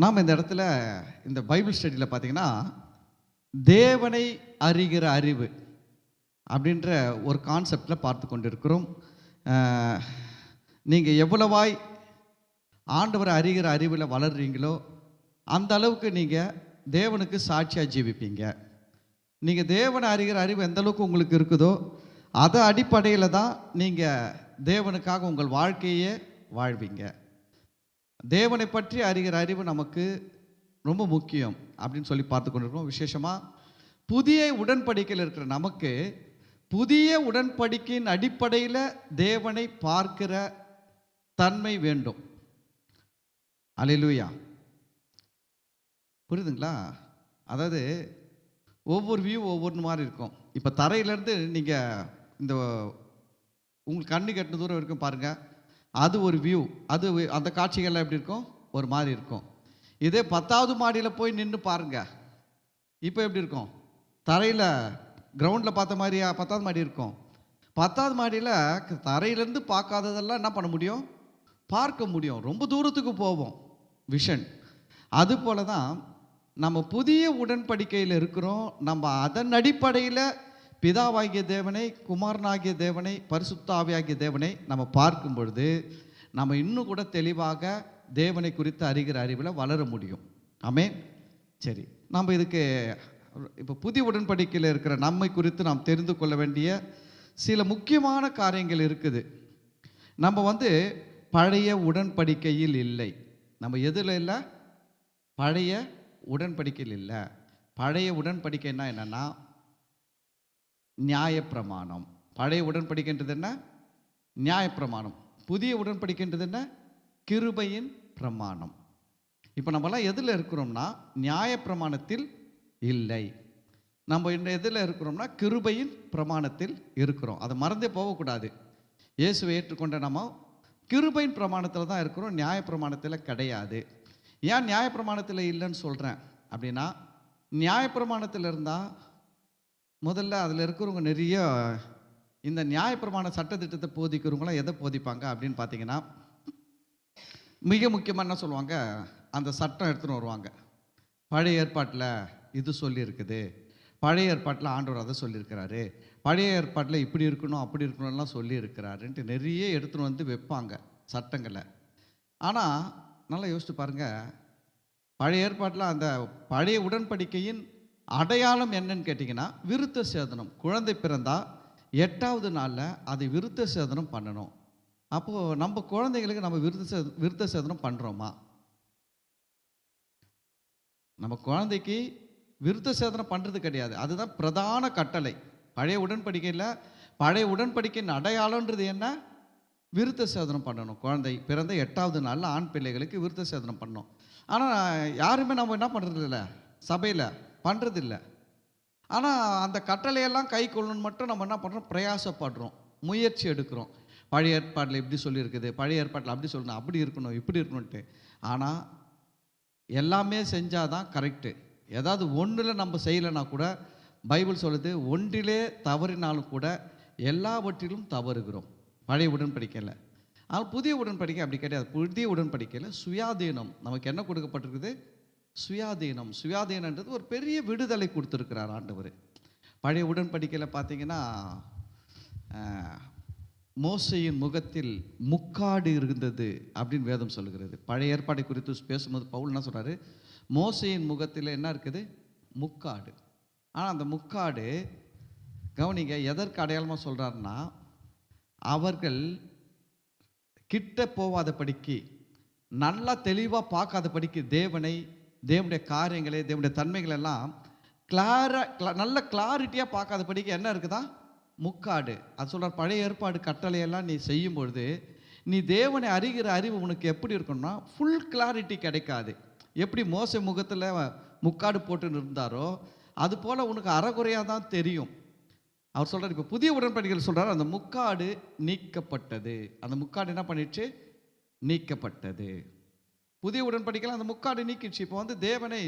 நாம் இந்த இடத்துல இந்த பைபிள் ஸ்டடியில் பார்த்தீங்கன்னா தேவனை அறிகிற அறிவு அப்படின்ற ஒரு கான்செப்டில் பார்த்து கொண்டிருக்கிறோம். நீங்கள் எவ்வளவாய் ஆண்டவரை அறிகிற அறிவில் வளர்றீங்களோ அந்த அளவுக்கு நீங்கள் தேவனுக்கு சாட்சியாக ஜீவிப்பீங்க. நீங்கள் தேவனை அறிகிற அறிவு எந்த அளவுக்கு உங்களுக்கு இருக்குதோ அதை அடிப்படையில் தான் நீங்கள் தேவனுக்காக உங்கள் வாழ்க்கையே வாழ்வீங்க. தேவனை பற்றி அறிகிற அறிவு நமக்கு ரொம்ப முக்கியம் அப்படின்னு சொல்லி பார்த்து கொண்டிருக்கோம். விசேஷமாக புதிய உடன்படிக்கையில் இருக்கிற நமக்கு புதிய உடன்படிக்கையின் அடிப்படையில் தேவனை பார்க்கிற தன்மை வேண்டும். அல்லேலூயா, புரியுதுங்களா? அதாவது ஒவ்வொரு வியூ ஒவ்வொரு மாதிரி இருக்கும். இப்போ தரையிலேருந்து நீங்கள் இந்த உங்களுக்கு கண்ணு கெட்டின தூரம் இருக்கும் பாருங்கள், அது ஒரு வியூ. அது அந்த காட்சிகள்லாம் எப்படி இருக்கும்? ஒரு மாதிரி இருக்கும். இதே 10வது மாடியில் போய் நின்று பாருங்கள், இப்போ எப்படி இருக்கும்? தரையில் கிரவுண்டில் பார்த்த மாதிரியா 10வது மாடி இருக்கும்? 10வது மாடியில் தரையிலேருந்து பார்க்காததெல்லாம் என்ன பண்ண முடியும்? பார்க்க முடியும். ரொம்ப தூரத்துக்கு போவோம் விஷன். அதுபோல தான் நம்ம புதிய உடன்படிக்கையில் இருக்கிறோம். நம்ம அதன் அடிப்படையில் பிதாவாகிய தேவனை, குமாரனாகிய தேவனை, பரிசுத்த ஆவியாகிய தேவனை நம்ம பார்க்கும் பொழுது நம்ம இன்னும் கூட தெளிவாக தேவனை குறித்து அறிகிற அறிவில் வளர முடியும். ஆமென். சரி, நம்ம இதுக்கு இப்போ புதிய உடன்படிக்கையில் இருக்கிற நம்மை குறித்து நாம் தெரிந்து கொள்ள வேண்டிய சில முக்கியமான காரியங்கள் இருக்குது. நம்ம பழைய உடன்படிக்கையில் இல்லை. நம்ம எதில் இல்லை? பழைய உடன்படிக்கையில் இல்லை. பழைய உடன்படிக்கைன்னா என்னென்னா நியாயப்பிரமாணம். பழைய உடன்படிக்கைன்றது என்ன? நியாயப்பிரமாணம். புதிய உடன்படிக்கைன்றது என்ன? கிருபையின் பிரமாணம். இப்போ நம்மலாம் எதில் இருக்கிறோம்னா நியாயப்பிரமாணத்தில் இல்லை. நம்ம எதில் இருக்கிறோம்னா கிருபையின் பிரமாணத்தில் இருக்கிறோம். அதை மறந்தே போகக்கூடாது. இயேசுவை ஏற்றுக்கொண்ட நம்ம கிருபையின் பிரமாணத்தில் தான் இருக்கிறோம், நியாயப்பிரமாணத்தில் கிடையாது. ஏன் நியாயப்பிரமாணத்தில் இல்லைன்னு சொல்கிறேன் அப்படின்னா, நியாயப்பிரமாணத்தில் இருந்தால் முதல்ல அதில் இருக்கிறவங்க நிறைய இந்த நியாயப்பிரமாண சட்டத்திட்டத்தை போதிக்கிறவங்களாம் எதை போதிப்பாங்க அப்படின்னு பார்த்தீங்கன்னா, மிக முக்கியமாக என்ன சொல்லுவாங்க? அந்த சட்டம் எடுத்துன்னு வருவாங்க. பழைய ஏற்பாட்டில் இது சொல்லியிருக்குது, பழைய ஏற்பாட்டில் ஆண்டவர் அதை சொல்லியிருக்கிறாரு, பழைய ஏற்பாட்டில் இப்படி இருக்கணும் அப்படி இருக்கணும்லாம் சொல்லியிருக்கிறாருன்ட்டு நிறைய எடுத்துன்னு வைப்பாங்க சட்டங்களை. ஆனால் நல்லா யோசிச்சு பாருங்கள், பழைய ஏற்பாட்டில் அந்த பழைய உடன்படிக்கையின் அடையாளம் என்னன்னு கேட்டிங்கன்னா விருத்த சேதனம். குழந்தை பிறந்தால் 8வது நாளில் அதை விருத்த சேதனம் பண்ணணும். அப்போது நம்ம குழந்தைங்களுக்கு நம்ம விருத்த சேதனம் பண்ணுறோமா? நம்ம குழந்தைக்கு விருத்த சேதனம் பண்ணுறது கிடையாது. அதுதான் பிரதான கட்டளை பழைய உடன்படிக்கையில். பழைய உடன்படிக்கையின் அடையாளன்றது என்ன? விருத்த சேதனம் பண்ணணும். குழந்தை பிறந்த 8வது நாளில் ஆண் பிள்ளைகளுக்கு விருத்த சேதனம் பண்ணணும். ஆனால் யாருமே நம்ம என்ன பண்ணுறது இல்லை, சபையில் பண்ணுறது இல்லை. ஆனால் அந்த கட்டளையெல்லாம் கை கொள்ளணும்னு மட்டும் நம்ம என்ன பண்ணுறோம்? பிரயாசப்படுறோம், முயற்சி எடுக்கிறோம். பழைய ஏற்பாட்டில் இப்படி சொல்லியிருக்குது, பழைய ஏற்பாட்டில் அப்படி சொல்லணும், அப்படி இருக்கணும், இப்படி இருக்கணும்ன்ட்டு. ஆனால் எல்லாமே செஞ்சால் தான் கரெக்டு. ஏதாவது ஒன்றில் நம்ம செய்யலைன்னா கூட பைபிள் சொல்லுது, ஒன்றிலே தவறினாலும் கூட எல்லாவற்றிலும் தவறுகிறோம் பழைய உடன்படிக்கையில். ஆனால் புதிய உடன்படிக்கை அப்படி கிடையாது. புதிய உடன்படிக்கையில் சுயாதீனம் நமக்கு என்ன கொடுக்கப்பட்டிருக்குது? சுயாதீனம். சுயாதீனன்றது ஒரு பெரிய விடுதலை கொடுத்துருக்கிறார் ஆண்டவர். பழைய உடன்படிக்கையில் பார்த்தீங்கன்னா மோசையின் முகத்தில் முக்காடு இருந்தது அப்படின்னு வேதம் சொல்லுகிறது. பழைய ஏற்பாடை குறித்து பேசும்போது பவுல் என்ன சொல்கிறாரு? மோசையின் முகத்தில் என்ன இருக்குது? முக்காடு. ஆனால் அந்த முக்காடு கவனிங்க, எதற்கு அடையாளமாக சொல்கிறாருன்னா, அவர்கள் கிட்ட போகாதபடிக்கு, நல்லா தெளிவாக பார்க்காதபடிக்கு தேவனை, தேவனுடைய காரியங்களை, தேவனுடைய தன்மைகள் எல்லாம் நல்ல கிளாரிட்டியாக பார்க்காதபடிக்கு என்ன இருக்குதா? முக்காடு. அது சொல்கிறார். பழைய ஏற்பாடு கட்டளையெல்லாம் நீ செய்யும் பொழுது நீ தேவனை அறிகிற அறிவு உனக்கு எப்படி இருக்குன்னா ஃபுல் கிளாரிட்டி கிடைக்காது. எப்படி மோசை முகத்தில் முக்காடு போட்டு இருந்தாரோ அதுபோல் உனக்கு அறகுறையாக தான் தெரியும். அவர் சொல்கிறார். இப்போ புதிய உடன்படிக்கையில் சொல்கிறார், அந்த முக்காடு நீக்கப்பட்டது. அந்த முக்காடு என்ன பண்ணிடுச்சு? நீக்கப்பட்டது. புதிய உடன்படிக்கையில் அந்த முக்காடு நீக்கிடுச்சு. இப்போ தேவனை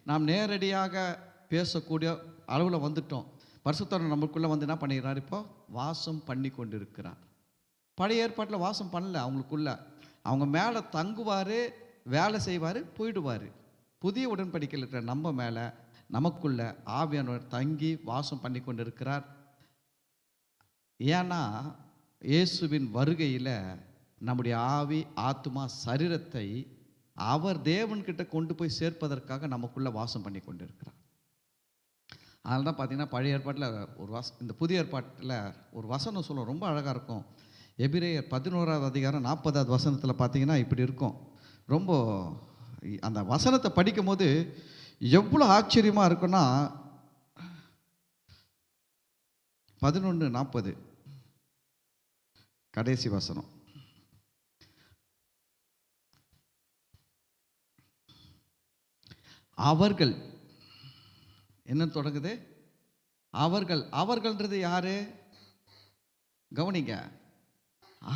நாம் நேரடியாக பேசக்கூடிய அளவில் வந்துட்டோம். பரிசுத்தர் நமக்குள்ளே என்ன பண்ணிக்கிறார்? இப்போ வாசம் பண்ணி கொண்டு இருக்கிறார். பழைய ஏற்பாட்டில் வாசம் பண்ணல அவங்களுக்குள்ள. அவங்க மேலே தங்குவார், வேலை செய்வார், போயிடுவார். புதிய உடன்படிக்கையில் இருக்கிற நம்ம மேலே நமக்குள்ள ஆவியானவர் தங்கி வாசம் பண்ணி கொண்டு இருக்கிறார். ஏன்னா இயேசுவின் வருகையில் நம்முடைய ஆவி, ஆத்மா, சரீரத்தை அவர் தேவன்கிட்ட கொண்டு போய் சேர்ப்பதற்காக நமக்குள்ள வாசம் பண்ணி கொண்டு இருக்கிறார். அதனால தான் பார்த்தீங்கன்னா பழைய ஏற்பாட்டில் இந்த புதிய ஏற்பாட்டில் ஒரு வசனம் சொல்லும், ரொம்ப அழகாக இருக்கும். எபிரேயர் 11வது அதிகாரம் 40வது வசனத்தில் பார்த்தீங்கன்னா இப்படி இருக்கும். ரொம்ப அந்த வசனத்தை படிக்கும் போது எவ்வளோ ஆச்சரியமாக இருக்குன்னா, 11:40 கடைசி வசனம். அவர்கள் என்ன தொடங்குது? அவர்கள்ன்றது யாரு? கவனிங்க,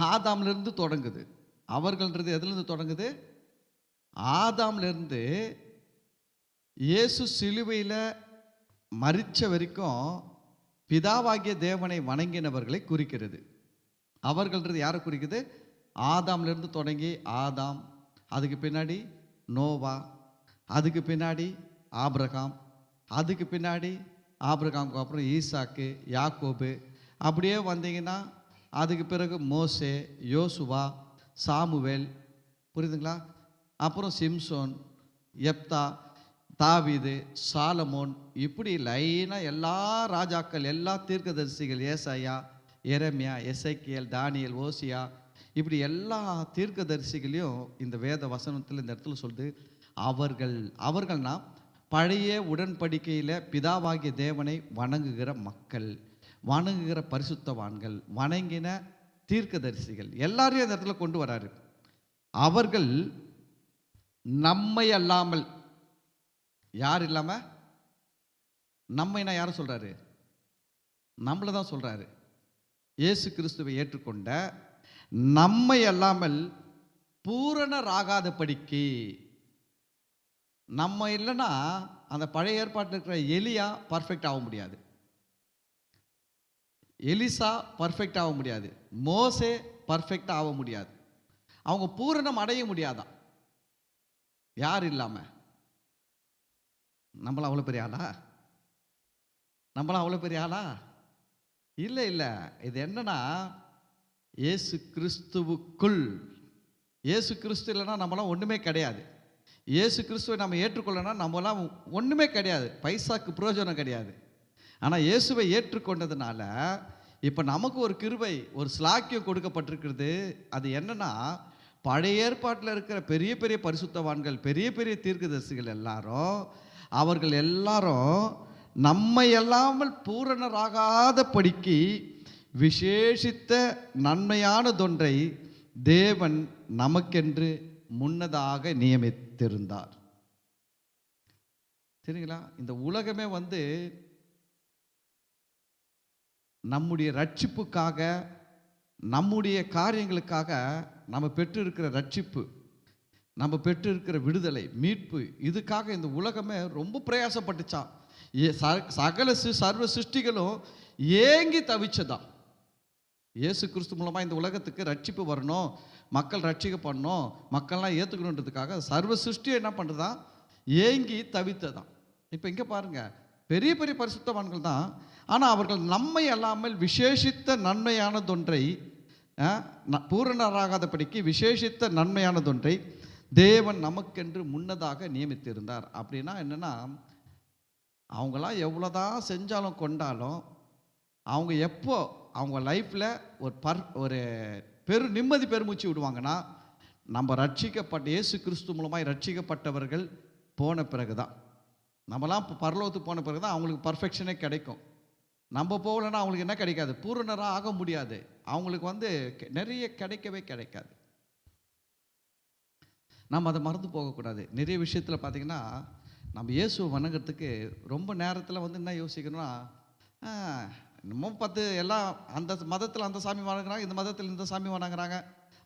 ஆதாம்லேருந்து தொடங்குது. அவர்கள்ன்றது எதுலேருந்து தொடங்குது? ஆதாம்லேருந்து இயேசு சிலுவையில் மரிச்ச வரைக்கும் பிதாவாகிய தேவனை வணங்கினவர்களை குறிக்கிறது. அவர்கள்ன்றது யாரை குறிக்குது? ஆதாம்லேருந்து தொடங்கி ஆதாம், அதுக்கு பின்னாடி நோவா, அதுக்கு பின்னாடி ஆபிரகாம், அதுக்கு பின்னாடி ஆபிரகாமுக்கு அப்புறம் ஈசாக்கு, யாக்கோபு, அப்படியே வந்தீங்கன்னா அதுக்கு பிறகு மோசே, யோசுவா, சாமுவேல், புரியுதுங்களா? அப்புறம் சிம்சோன், எப்தா, தாவீது, சாலமோன், இப்படி லைனாக எல்லா ராஜாக்கள், எல்லா தீர்க்கதரிசிகள், ஏசாயா, எரேமியா, எசேக்கியேல், தானியேல், ஓசியா, இப்படி எல்லா தீர்க்கதரிசிகளையும் இந்த வேத வசனத்தில் இந்த இடத்துல சொல்லுது அவர்கள்னா பழைய உடன்படிக்கையில் பிதாவாகிய தேவனை வணங்குகிற மக்கள், வணங்குகிற பரிசுத்தவான்கள், வணங்கின தீர்க்கதரிசிகள், எல்லாரையும் இந்த இடத்துல கொண்டு வராரு. அவர்கள் நம்மை அல்லாமல், யார் இல்லாம? நம்மைனா யாரை சொல்றாரு? நம்மளை தான் சொல்றாரு. இயேசு கிறிஸ்துவை ஏற்றுக்கொண்ட நம்மை அல்லாமல் பூரணராகாதபடிக்கு. நம்ம இல்லைன்னா அந்த பழைய ஏற்பாட்டில் இருக்கிற எலியா பர்ஃபெக்ட் ஆக முடியாது, எலிசா பர்ஃபெக்ட் ஆக முடியாது, மோசே பர்ஃபெக்ட் ஆக முடியாது, அவங்க பூரணம் அடைய முடியாதான். யார் இல்லாம? நம்மளாம் அவ்வளோ பெரிய ஆளா? நம்மளாம் அவ்வளோ பெரிய ஆளா? இல்லை இல்லை. இது என்னன்னா, இயேசு கிறிஸ்துவுக்குள். இயேசு கிறிஸ்து இல்லைன்னா நம்மளாம் ஒன்றுமே கிடையாது. இயேசு கிறிஸ்துவை நம்ம ஏற்றுக்கொள்ளனா நம்மளாம் ஒன்றுமே கிடையாது, பைசாக்கு பிரயோஜனம் கிடையாது. ஆனால் இயேசுவை ஏற்றுக்கொண்டதுனால இப்போ நமக்கு ஒரு கிருபை, ஒரு ஸ்லாக்கியம் கொடுக்கப்பட்டிருக்கிறது. அது என்னன்னா, பழைய ஏற்பாட்டில் இருக்கிற பெரிய பெரிய பரிசுத்தவான்கள், பெரிய பெரிய தீர்க்கதரிசிகள் எல்லாரும், அவர்கள் எல்லாரும் நம்மை அல்லாமல் பூரணராகாதபடிக்கு விசேஷித்த நன்மையானதொன்றை தேவன் நமக்கென்று முன்னதாக நியமித்திருந்தார். சரிங்களா? இந்த உலகமே நம்முடைய ரட்சிப்புக்காக, நம்முடைய காரியங்களுக்காக நம்ம பெற்றிருக்கிற ரட்சிப்பு, நம்ம பெற்றிருக்கிற விடுதலை, மீட்பு, இதுக்காக இந்த உலகமே ரொம்ப பிரயாசப்பட்டுச்சான். சகல சர்வ சிருஷ்டிகளும் ஏங்கி தவிச்சதான். இயேசு கிறிஸ்து மூலமாக இந்த உலகத்துக்கு ரட்சிப்பு வரணும், மக்கள் ரட்சிக்கப்படணும், மக்கள்லாம் ஏற்றுக்கணுன்றதுக்காக சர்வ சிருஷ்டியை என்ன பண்ணுறதா? ஏங்கி தவித்ததான். இப்போ இங்கே பாருங்க, பெரிய பெரிய பரிசுத்தவான்கள் தான், ஆனால் அவர்கள் நம்மை அல்லாமல் விசேஷித்த நன்மையானதொன்றை, பூரணராகாதபடிக்கு விசேஷித்த நன்மையானதொன்றை தேவன் நமக்கென்று முன்னதாக நியமித்திருந்தார். அப்படின்னா என்னென்னா, அவங்களாம் எவ்வளோதான் செஞ்சாலும் கொண்டாலும் அவங்க எப்போ அவங்க லைஃப்பில் ஒரு நிம்மதி பெருமூச்சு விடுவாங்கன்னா, நம்ம ரட்சிக்கப்பட்ட இயேசு கிறிஸ்து மூலமாக ரட்சிக்கப்பட்டவர்கள் போன பிறகு தான். நம்மலாம் இப்போ பரலோகத்துக்கு போன பிறகு தான் அவங்களுக்கு பர்ஃபெக்ஷனே கிடைக்கும். நம்ம போகலன்னா அவங்களுக்கு என்ன கிடைக்காது? பூரணராக ஆக முடியாது. அவங்களுக்கு நிறைய கிடைக்கவே கிடைக்காது. நம்ம அதை மறந்து போகக்கூடாது. நிறைய விஷயத்தில் பார்த்திங்கன்னா, நம்ம இயேசுவை வணங்குறதுக்கு ரொம்ப நேரத்தில் என்ன யோசிக்கணும்னா, இன்னமும் 10 எல்லாம் அந்த மதத்தில் அந்த சாமி வணங்குறாங்க, இந்த மதத்தில் இந்த சாமி வணங்குறாங்க,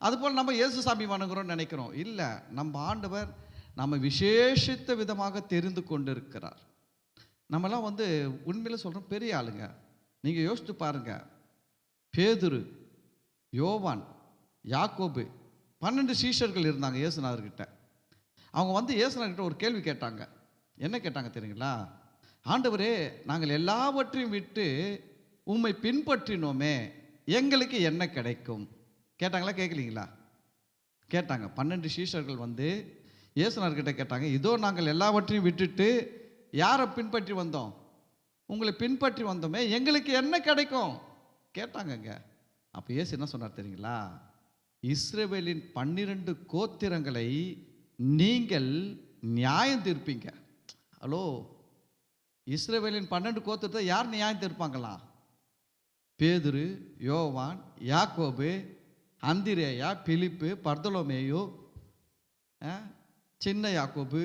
அதுபோல் நம்ம இயேசு சாமி வணங்குறோம்னு நினைக்கிறோம். இல்லை, நம்ம ஆண்டவர் நம்ம விசேஷித்த விதமாக தெரிந்து கொண்டு இருக்கிறார். நம்மலாம் உண்மையில சொல்கிறோம், பெரிய ஆளுங்க. நீங்கள் யோசித்து பாருங்க, பேதுரு, யோவான், யாக்கோபு, 12 சீஷர்கள் இருந்தாங்க இயேசுநாதர்கிட்ட. அவங்க வந்து இயேசுநாதர்கிட்ட ஒரு கேள்வி கேட்டாங்க. என்ன கேட்டாங்க தெரியுங்களா? ஆண்டவரே, நாங்கள் எல்லாவற்றையும் விட்டு உம்மை பின்பற்றினோமே, எங்களுக்கு என்ன கிடைக்கும்? கேட்டாங்களா கேட்கலீங்களா? கேட்டாங்க. 12 சீஷர்கள் வந்து இயேசுநாதர்கிட்ட கேட்டாங்க, இதோ நாங்கள் எல்லாவற்றையும் விட்டுட்டு யாரை பின்பற்றி வந்தோம்? உங்களை பின்பற்றி வந்தோமே, எங்களுக்கு என்ன கிடைக்கும் கேட்டாங்கங்க. அப்போ இயேசு என்ன சொன்னார் தெரியுங்களா? இஸ்ரவேலின் 12 கோத்திரங்களை நீங்கள் நியாயம் தீர்ப்பீங்க. ஹலோ, இஸ்ரவேலின் 12 கோத்திரத்தை யார் நியாயம் தீர்ப்பாங்களாம்? பேதுரு, யோவான், யாக்கோபு, அந்திரேயா, பிலிப்பு, பர்தலோமேயு, சின்ன யாக்கோபு,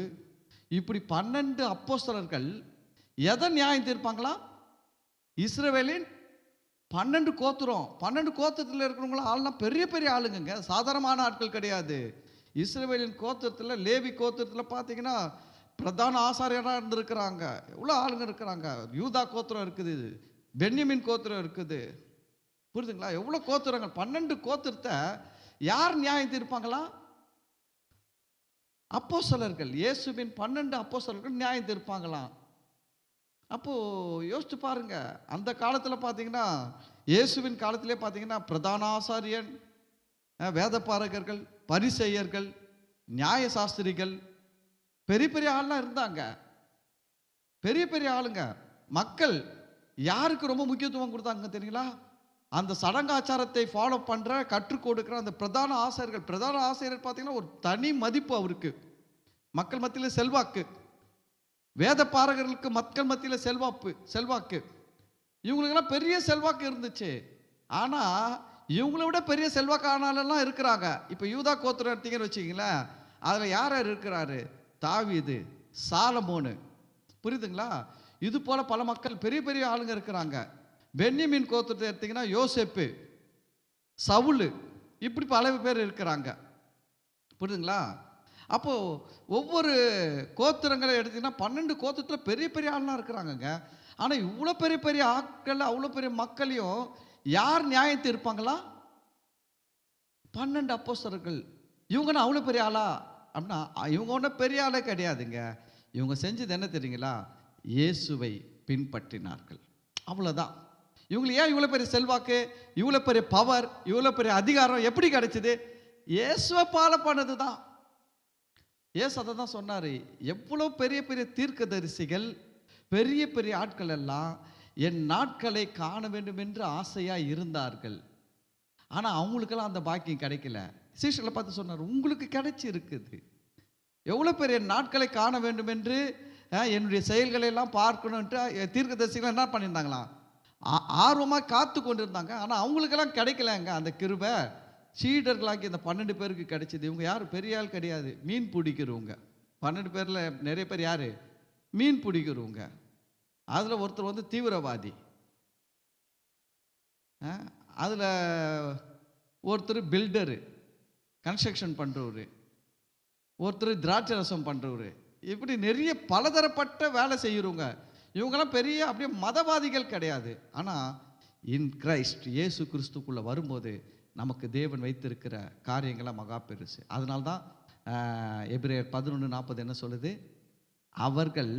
இப்படி 12 அப்போஸ்தலர்கள் எதை நியாயம் தீர்ப்பாங்களாம்? இஸ்ரவேலின் 12 கோத்திரம். 12 கோத்திரத்தில் இருக்கிறவங்களாம் ஆள்லாம் பெரிய பெரிய ஆளுங்க, சாதாரணமான ஆட்கள் கிடையாது. இஸ்ரவேலின் கோத்திரத்தில், லேவி கோத்திரத்தில் பார்த்தீங்கன்னா பிரதான ஆசாரியராக இருந்திருக்கிறாங்க. எவ்வளோ ஆளுங்க இருக்கிறாங்க. யூதா கோத்திரம் இருக்குது, பென்யமின் கோத்திரம் இருக்குது. புரியுதுங்களா? எவ்வளோ கோத்திரங்கள். 12 கோத்திரத்தை யார் நியாயம் தீர்ப்பாங்களா? அப்போஸ்தலர்கள். இயேசுவின் 12 அப்போஸ்தலர்கள் நியாயம் தீர்ப்பாங்களாம். அப்போ யோசிச்சு பாருங்க. அந்த காலத்தில் பார்த்தீங்கன்னா, இயேசுவின் காலத்திலே பார்த்தீங்கன்னா பிரதான ஆசாரியன், வேதபாரகர்கள், பரிசேயர்கள், நியாய சாஸ்திரிகள், பெரிய பெரிய ஆள்லாம் இருந்தாங்க. பெரிய பெரிய ஆளுங்க. மக்கள் யாருக்கு ரொம்ப முக்கியத்துவம் கொடுத்தாங்க தெரியுங்களா? அந்த சடங்காச்சாரத்தை ஃபாலோ பண்ணுற, கற்றுக் கொடுக்குற அந்த பிரதான ஆசிரியர்கள். பிரதான ஆசிரியர் பார்த்தீங்கன்னா ஒரு தனி மதிப்பு அவருக்கு. மக்கள் மத்தியில் செல்வாக்கு. வேத பாரகர்களுக்கு மக்கள் மத்தியில் செல்வாக்கு. இவங்களுக்கெல்லாம் பெரிய செல்வாக்கு இருந்துச்சு. ஆனால் இவங்கள விட பெரிய செல்வாக்கு ஆனாலெல்லாம் இருக்கிறாங்க. இப்போ யூதா கோத்திரம் எடுத்தீங்கன்னு வச்சுக்கிங்களேன், அதில் யார் யார் இருக்கிறாரு? தாவீது, சாலமோனு. புரியுதுங்களா? இது போல பல மக்கள், பெரிய பெரிய ஆளுங்க இருக்கிறாங்க. பென்யமின் கோத்திரத்தை எடுத்தீங்கன்னா யோசேப்பு, சவுலு, இப்படி பல பேர் இருக்கிறாங்க. புரியுதுங்களா? அப்போ ஒவ்வொரு கோத்திரங்களை எடுத்தீங்கன்னா 12 கோத்திரத்தில் பெரிய பெரிய ஆள்லாம் இருக்கிறாங்கங்க. ஆனால் இவ்வளோ பெரிய பெரிய ஆட்கள், அவ்வளோ பெரிய மக்களையும் யார் நியாயத்தை இருப்பாங்களா? 12 அப்போஸ்தலர்கள். இவங்கன்னா அவ்வளோ பெரிய ஆளா அப்படின்னா, இவங்க ஒன்றும் பெரிய ஆளே கிடையாதுங்க. இவங்க செஞ்சது என்ன தெரியுங்களா? இயேசுவை பின்பற்றினார்கள், அவ்வளோதான். இவங்களுக்கு ஏன் இவ்வளோ பெரிய செல்வாக்கு, இவ்வளோ பெரிய பவர், இவ்வளோ பெரிய அதிகாரம் எப்படி கிடைச்சிது? இயேசுவை ஃபாலோ பண்ணது தான். இயேசு அதை தான் சொன்னார். எவ்வளோ பெரிய பெரிய தீர்க்கதரிசிகள், பெரிய பெரிய ஆட்கள் எல்லாம் என் நாட்களை காண வேண்டும் என்று ஆசையாக இருந்தார்கள். ஆனால் அவங்களுக்கெல்லாம் அந்த பாக்கியம் கிடைக்கல. சீஷர்களை பார்த்து சொன்னார், உங்களுக்கு கிடைச்சி இருக்குது. எவ்வளோ பெரிய நாட்களை காண வேண்டும் என்று, என்னுடைய செயல்களை எல்லாம் பார்க்கணுன்ட்டு தீர்க்கதரிசிகள் என்ன பண்ணியிருந்தாங்களாம்? ஆர்வமாக காத்து கொண்டிருந்தாங்க. ஆனால் அவங்களுக்கெல்லாம் கிடைக்கலங்க அந்த கிருபை. சீடர்களாக்கி இந்த 12 பேருக்கு கிடைச்சிது. இவங்க யார்? பெரிய ஆள் கிடையாது, மீன் பிடிக்கிறவங்க. 12 பேரில் நிறைய பேர் யார்? மீன் பிடிக்கிறவங்க. அதில் ஒருத்தர் வந்து தீவிரவாதி, அதில் ஒருத்தர் பில்டரு, கன்ஸ்ட்ரக்ஷன் பண்ணுறவர், ஒருத்தர் திராட்சை ரசம் பண்ணுறவர், இப்படி நிறைய பலதரப்பட்ட வேலை செய்கிறவங்க. இவங்கெல்லாம் பெரிய அப்படியே மதவாதிகள் கிடையாது. ஆனால் இன் கிரைஸ்ட், இயேசு கிறிஸ்துக்குள்ளே வரும்போது நமக்கு தேவன் வைத்திருக்கிற காரியங்கள்லாம் மகா பெருசு. அதனால்தான் எபிரேயர் 11:40 என்ன சொல்லுது? அவர்கள்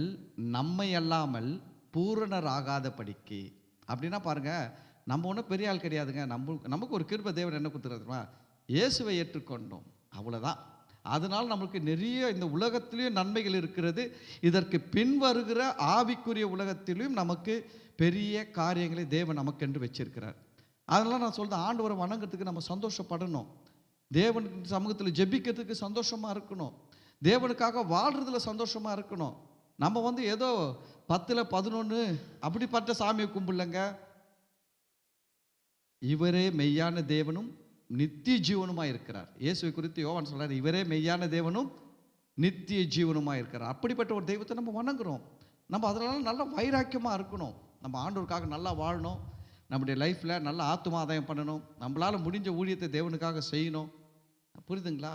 நம்மை அல்லாமல் பூரணராகாத படிக்கு. அப்படின்னா பாருங்க, நம்ம ஒன்றும் பெரிய ஆள் கிடையாதுங்க. நமக்கு ஒரு கிருபை தேவன் என்ன கொடுத்துருமா? இயேசுவை ஏற்றுக்கொண்டோம், அவ்வளோதான். அதனால் நமக்கு நிறைய இந்த உலகத்திலையும் நன்மைகள் இருக்கிறது. இதற்கு பின் வருகிற ஆவிக்குரிய உலகத்திலையும் நமக்கு பெரிய காரியங்களை தேவன் நமக்கென்று வச்சிருக்கிறார். அதனால நான் சொல்கிறேன், ஆண்டவரை வணங்குறதுக்கு நம்ம சந்தோஷப்படணும். தேவனுக்கு சமூகத்தில் ஜெபிக்கிறதுக்கு சந்தோஷமாக இருக்கணும். தேவனுக்காக வாழ்கிறதுல சந்தோஷமாக இருக்கணும். நம்ம வந்து ஏதோ 10ல் 11 அப்படிப்பட்ட சாமியை கும்பிடலங்க. இவரே மெய்யான தேவனும் நித்திய ஜீவனுமாக இருக்கிறார். இயேசுவை குறித்து யோவான் சொல்றார், இவரே மெய்யான தேவனும் நித்திய ஜீவனுமாக இருக்கிறார். அப்படிப்பட்ட ஒரு தெய்வத்தை நம்ம வணங்குறோம். நம்ம அதனால நல்ல வைராக்கியமாக இருக்கணும். நம்ம ஆண்டவருக்காக நல்லா வாழணும். நம்முடைய லைஃப்பில் நல்ல ஆத்துமாதாயம் பண்ணணும். நம்மளால் முடிஞ்ச ஊழியத்தை தேவனுக்காக செய்யணும். புரியுதுங்களா?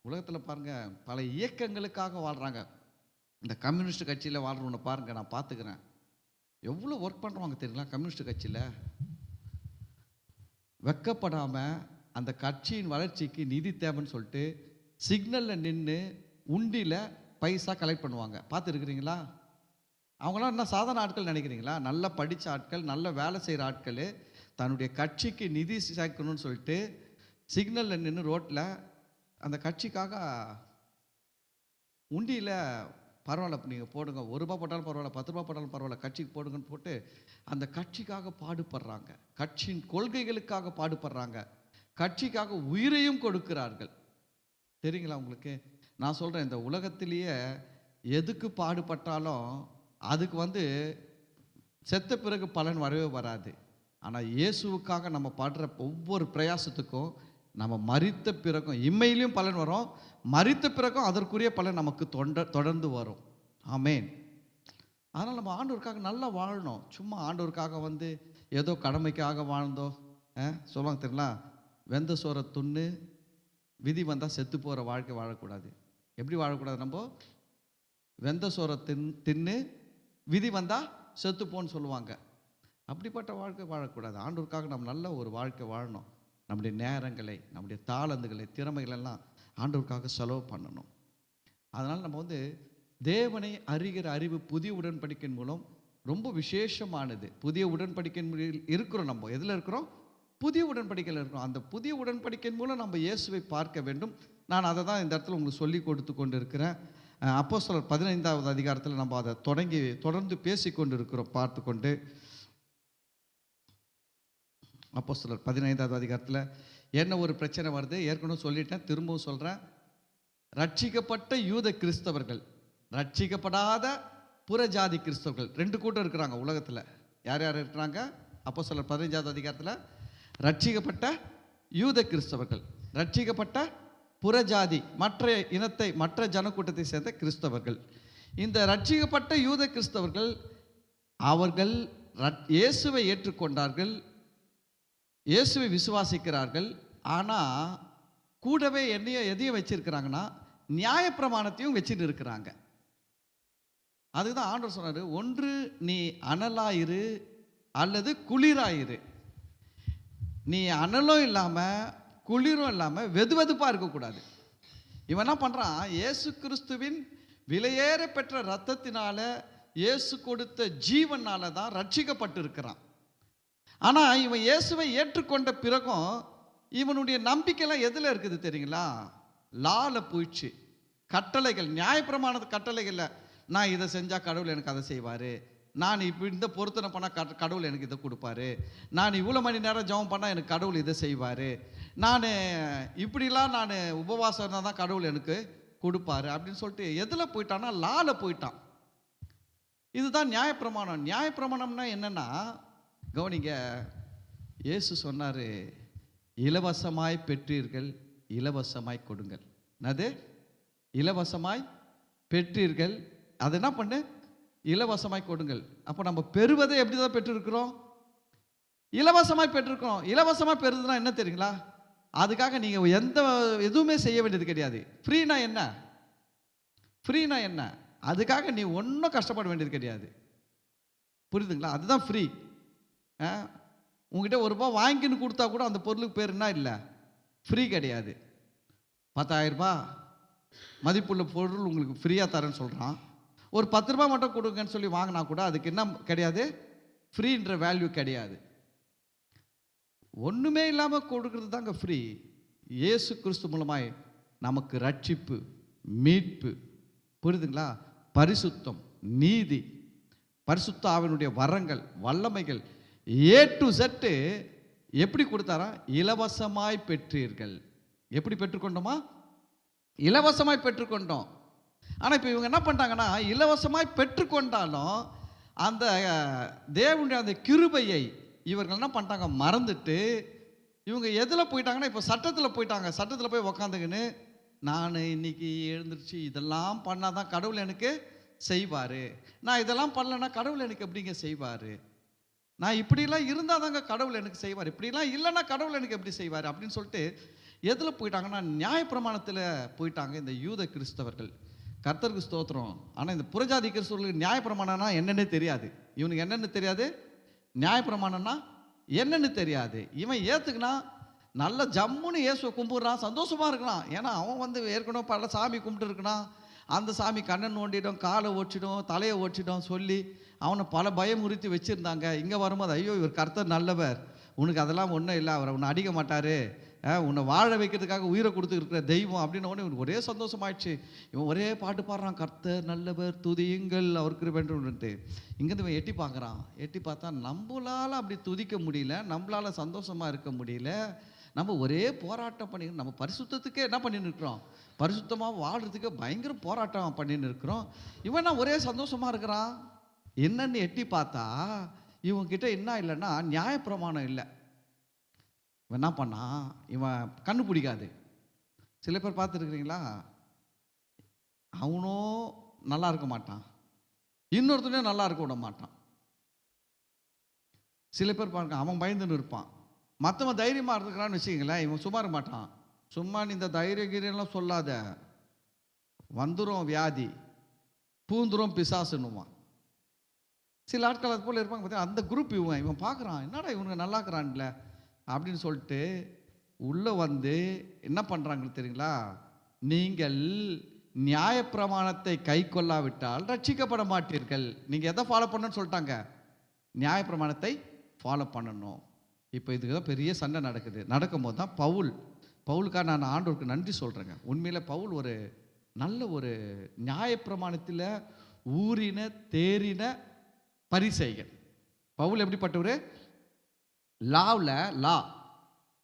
உலகத்தில் பாருங்கள், பல இயக்கங்களுக்காக வாழ்கிறாங்க. இந்த கம்யூனிஸ்ட் கட்சியில் வாழ்கிறவனை பாருங்கள், நான் பார்த்துக்கிறேன். எவ்வளோ ஒர்க் பண்ணுறாங்க தெரியுங்களா? கம்யூனிஸ்ட் கட்சியில் வெக்கப்படாமல் அந்த கட்சியின் வளர்ச்சிக்கு நிதி தேவைன்னு சொல்லிட்டு சிக்னலில் நின்று உண்டியில் பைசா கலெக்ட் பண்ணுவாங்க. பார்த்துருக்குறீங்களா? அவங்களாம் என்ன சாதாரண ஆட்கள் நினைக்கிறீங்களா? நல்லா படித்த ஆட்கள், நல்ல வேலை செய்கிற ஆட்கள், தன்னுடைய கட்சிக்கு நிதி சேர்க்கணும்னு சொல்லிட்டு சிக்னலில் நின்று ரோட்டில் அந்த கட்சிக்காக உண்டியில் பரவாயில்ல நீங்கள் போடுங்க, ₹1 போட்டாலும் பரவாயில்ல, ₹10 போட்டாலும் பரவாயில்ல, கட்சிக்கு போடுங்கன்னு போட்டு அந்த கட்சிக்காக பாடுபடுறாங்க, கட்சியின் கொள்கைகளுக்காக பாடுபடுறாங்க, கட்சிக்காக உயிரையும் கொடுக்கிறார்கள். தெரியுங்களா உங்களுக்கு? நான் சொல்கிறேன், இந்த உலகத்திலேயே எதுக்கு பாடுபட்டாலும் அதுக்கு செத்த பிறகு பலன் வரவே வராது. ஆனால் இயேசுவுக்காக நம்ம பாடுற ஒவ்வொரு பிரயாசத்துக்கும் நம்ம மரித்த பிறகும் இம்மையிலையும் பலன் வரும், மரித்த பிறகும் அதற்குரிய பலன் நமக்கு தொடர்ந்து வரும். ஆமேன். அதனால் நம்ம ஆண்டவருக்காக நல்லா வாழணும். சும்மா ஆண்டவருக்காக ஏதோ கடமைக்காக வாழ்ந்தோ சொல்லுவாங்க தெரியுங்களா, வெந்த சோறை துண்ணு, விதி வந்தால் செத்து போகிற வாழ்க்கை வாழக்கூடாது. எப்படி வாழக்கூடாது? நம்ம வெந்த சோறை தின்னு விதி வந்தால் செத்துப்போன்னு சொல்லுவாங்க. அப்படிப்பட்ட வாழ்க்கை வாழக்கூடாது. ஆண்டவருக்காக நம்ம நல்ல ஒரு வாழ்க்கை வாழணும். நம்முடைய நேரங்களை, நம்முடைய தாளந்துகளை, திறமைகளெல்லாம் ஆண்டவருக்காக செலவு பண்ணணும். அதனால் நம்ம தேவனை அறிகிற அறிவு புதிய உடன்படிக்கையின் மூலம் ரொம்ப விசேஷமானது. புதிய உடன்படிக்கையின் இருக்கிறோம். நம்ம எதில் இருக்கிறோம்? புதிய உடன்படிக்கையில் இருக்கிறோம். அந்த புதிய உடன்படிக்கையின் மூலம் நம்ம இயேசுவை பார்க்க வேண்டும். நான் அதை தான் இந்த இடத்துல உங்களுக்கு சொல்லி கொடுத்து கொண்டு இருக்கிறேன். அப்போஸ்தலர் 15வது அதிகாரத்தில் நம்ம அதை தொடர்ந்து பேசிக்கொண்டு இருக்கிறோம், பார்த்து கொண்டு. அப்போஸ்தலர் 15வது அதிகாரத்தில் என்ன ஒரு பிரச்சனை வருது? ஏற்கனவே சொல்லிட்டேன், திரும்பவும் சொல்கிறேன். ரட்சிக்கப்பட்ட யூத கிறிஸ்தவர்கள், ரட்சிக்கப்படாத புறஜாதி கிறிஸ்தவர்கள், 2 கூட்டம் இருக்கிறாங்க உலகத்தில். யார் யார் இருக்கிறாங்க? அப்போஸ்தலர் 15வது அதிகாரத்தில் ரட்சிக்கப்பட்ட யூத கிறிஸ்தவர்கள், ரட்சிக்கப்பட்ட புறஜாதி, மற்ற இனத்தை, மற்ற ஜனக்கூட்டத்தை சேர்ந்த கிறிஸ்தவர்கள். இந்த ரட்சிக்கப்பட்ட யூத கிறிஸ்தவர்கள் அவர்கள் இயேசுவை ஏற்றுக்கொண்டார்கள், இயேசுவை விசுவாசிக்கிறார்கள். ஆனால் கூடவே எதையும் வச்சிருக்கிறாங்கன்னா, நியாயப்பிரமாணத்தையும் வச்சுட்டு இருக்கிறாங்க. அதுதான் ஆண்டவர் சொன்னார், ஒன்று நீ அனலாயிரு அல்லது குளிராயிரு. நீ அனலும் இல்லாமல் குளிரும் இல்லாமல் வெதுவெதுப்பாக இருக்கக்கூடாது. இவன் என்ன பண்ணுறான்? இயேசு கிறிஸ்துவின் விலையேற பெற்ற இரத்தத்தினால, இயேசு கொடுத்த ஜீவனால தான் ரட்சிக்கப்பட்டு இருக்கிறான். ஆனால் இவன் இயேசுவை ஏற்றுக்கொண்ட பிறகும் இவனுடைய நம்பிக்கைலாம் எதில் இருக்குது தெரியுங்களா? லால போயிடுச்சு. கட்டளைகள், நியாயப்பிரமாண கட்டளைகளில், நான் இதை செஞ்சால் கடவுள் எனக்கு அதை செய்வார், நான் இப்போ இந்த பொருத்தனை பண்ணால் கடவுள் எனக்கு இதை கொடுப்பாரு, நான் இவ்வளோ மணி நேரம் ஜெபம் பண்ணால் எனக்கு கடவுள் இதை செய்வார், நான் இப்படிலாம் நான் உபவாசம் இருந்தால் தான் கடவுள் எனக்கு கொடுப்பாரு அப்படின்னு சொல்லிட்டு எதில் போயிட்டான்னா லால போயிட்டான். இதுதான் நியாயப்பிரமாணம். நியாயப்பிரமாணம்னா என்னன்னா, கவனிங்க, இயேசு சொன்னார், இலவசமாய் பெற்றீர்கள் இலவசமாய் கொடுங்கள். அது இலவசமாய் பெற்றீர்கள், அது என்ன பண்ணு? இலவசமாய் கொடுங்கள். அப்போ நம்ம பெறுவதை எப்படி தான் பெற்றிருக்கிறோம்? இலவசமாய் பெற்றிருக்கிறோம். இலவசமாக பெறுதுன்னா என்ன தெரியுங்களா? அதுக்காக நீங்கள் எதுவுமே செய்ய வேண்டியது கிடையாது. ஃப்ரீனா என்ன? ஃப்ரீனா என்ன? அதுக்காக நீ ஒன்றும் கஷ்டப்பட வேண்டியது கிடையாது. புரியுதுங்களா? அதுதான் ஃப்ரீ. உங்ககிட்ட ₹1 வாங்கின்னு கொடுத்தா கூட அந்த பொருளுக்கு பேர் என்ன இல்லை? ஃப்ரீ கிடையாது. 10,000 ரூபாய் மதிப்புள்ள பொருள் உங்களுக்கு ஃப்ரீயாக தரேன்னு சொல்கிறான். ஒரு ₹10 மட்டும் கொடுங்கன்னு சொல்லி வாங்கினா கூட அதுக்கு என்ன கிடையாது? ஃப்ரீன்ற வேல்யூ கிடையாது. ஒன்றுமே இல்லாமல் கொடுக்கறது தாங்க ஃப்ரீ. இயேசு கிறிஸ்து மூலமாய் நமக்கு ரட்சிப்பு, மீட்பு, புரியுதுங்களா? பரிசுத்தம், நீதி, பரிசுத்த ஆவியினுடைய வரங்கள், வல்லமைகள், A to Z எப்படி கொடுத்தாரா? இலவசமாய் பெற்றீர்கள். எப்படி பெற்றுக்கொண்டோமா? இலவசமாய் பெற்றுக்கொண்டோம். ஆனால் இப்போ இவங்க என்ன பண்ணிட்டாங்கன்னா, இலவசமாய் பெற்றுக்கொண்டாலும் அந்த தேவனுடைய அந்த கிருபையை இவர்கள் என்ன பண்ணிட்டாங்க? மறந்துட்டு இவங்க எதில் போயிட்டாங்கன்னா, இப்போ சட்டத்தில் போயிட்டாங்க. சட்டத்தில் போய் உக்காந்துக்கின்னு, நான் இன்னைக்கு எழுந்திரிச்சு இதெல்லாம் பண்ணால் தான் கடவுள் எனக்கு செய்வார், நான் இதெல்லாம் பண்ணலைன்னா கடவுள் எனக்கு எப்படிங்க செய்வார், நான் இப்படிலாம் இருந்தால் தாங்க கடவுள் எனக்கு செய்வார், இப்படிலாம் இல்லைன்னா கடவுள் எனக்கு எப்படி செய்வார் அப்படின்னு சொல்லிட்டு எதில் போயிட்டாங்கன்னா, நியாயப்பிரமாணத்தில் போயிட்டாங்க இந்த யூத கிறிஸ்தவர்கள். கர்த்தருக்கு ஸ்தோத்திரம். ஆனால் இந்த புறஜாதி கிறிஸ்தவர்களுக்கு நியாயப்பிரமாணம்னா என்னென்னு தெரியாது. இவனுக்கு என்னென்னு தெரியாது? நியாயப்பிரமாணம்னா என்னென்னு தெரியாது. இவன் ஏற்றுக்குனா நல்ல ஜம்முன்னு இயேசுவை கும்பிட்றான், சந்தோஷமாக இருக்கலாம். ஏன்னா அவன் வந்து ஏற்கனவே பல சாமி கும்பிட்டு இருக்கிறான். அந்த சாமி கண்ணை நோண்டிடும், காலை ஓடிச்சிடும், தலையை ஓடிச்சிடும் சொல்லி அவனை பல பயமுறுத்தி வச்சுருந்தாங்க. இங்கே வரும்போது ஐயோ இவர் கர்த்தர் நல்லவர், உனக்கு அதெல்லாம் ஒன்றும் இல்லை, அவர் உன்னை அடிக்க மாட்டார், உன்னை வாழ வைக்கிறதுக்காக உயிரை கொடுத்துருக்கிற தெய்வம் அப்படின்னு உடனே இவனுக்கு ஒரே சந்தோஷமாயிடுச்சு. இவன் ஒரே பாட்டு பாடுறான், கர்த்தர் நல்லவர் துதியுங்கள் அவருக்கு வேண்டும்ன்ட்டு. இங்கேருந்து இவன் எட்டி பார்க்குறான். எட்டி பார்த்தா நம்மளால் அப்படி துதிக்க முடியல, நம்மளால் சந்தோஷமாக இருக்க முடியல. நம்ம ஒரே போராட்டம் பண்ணி, நம்ம பரிசுத்தத்துக்கே என்ன பண்ணின்னு இருக்கிறோம், பரிசுத்தமாக வாழ்கிறதுக்கு பயங்கர போராட்டம் பண்ணின்னு இருக்கிறோம். இவன் ஒரே சந்தோஷமாக இருக்கிறான். என்னன்னு எட்டி பார்த்தா இவன்கிட்ட என்ன இல்லைன்னா நியாயப்பிரமாணம் இல்லை. இவன் என்ன பண்ணான், இவன் கண்ணு பிடிக்காது. சில பேர் பார்த்துருக்குறீங்களா, அவனும் நல்லா இருக்க மாட்டான், இன்னொருத்தனையும் நல்லா இருக்க விட மாட்டான். சில பேர் பாருங்க, அவன் பயந்துன்னு இருப்பான், மற்றவன் தைரியமாக இருக்கிறான்னு வச்சுக்கங்களேன், இவன் சும்மா இருக்க மாட்டான். சும்மா நீ இந்த தைரியகிரியெல்லாம் சொல்லாத, வந்துடும் வியாதி, பூந்துரும் பிசாசுன்னுவான். சில ஆட்கள் அது போல் இருப்பாங்க பார்த்தீங்கன்னா, அந்த குரூப் இவன் பார்க்குறான், என்னடா இவனுக்கு நல்லா இருக்கிறான்ல அப்படின்னு சொல்லிட்டு உள்ளே வந்து என்ன பண்ணுறாங்கன்னு தெரியுங்களா, நீங்கள் நியாயப்பிரமாணத்தை கை கொள்ளாவிட்டால் ரட்சிக்கப்பட மாட்டீர்கள். நீங்கள் எதை ஃபாலோ பண்ணணும்னு சொல்லிட்டாங்க, நியாயப்பிரமாணத்தை ஃபாலோ பண்ணணும். இப்போ இதுக்கு தான் பெரிய சண்டை நடக்குது. நடக்கும்போது தான் பவுலுக்காக நான் ஆண்டவருக்கு நன்றி சொல்கிறேங்க. உண்மையில் பவுல் ஒரு நல்ல ஒரு நியாயப்பிரமாணத்தில் ஊறின தேறின பரிசேயன். பவுல் எப்படிப்பட்டவர், லா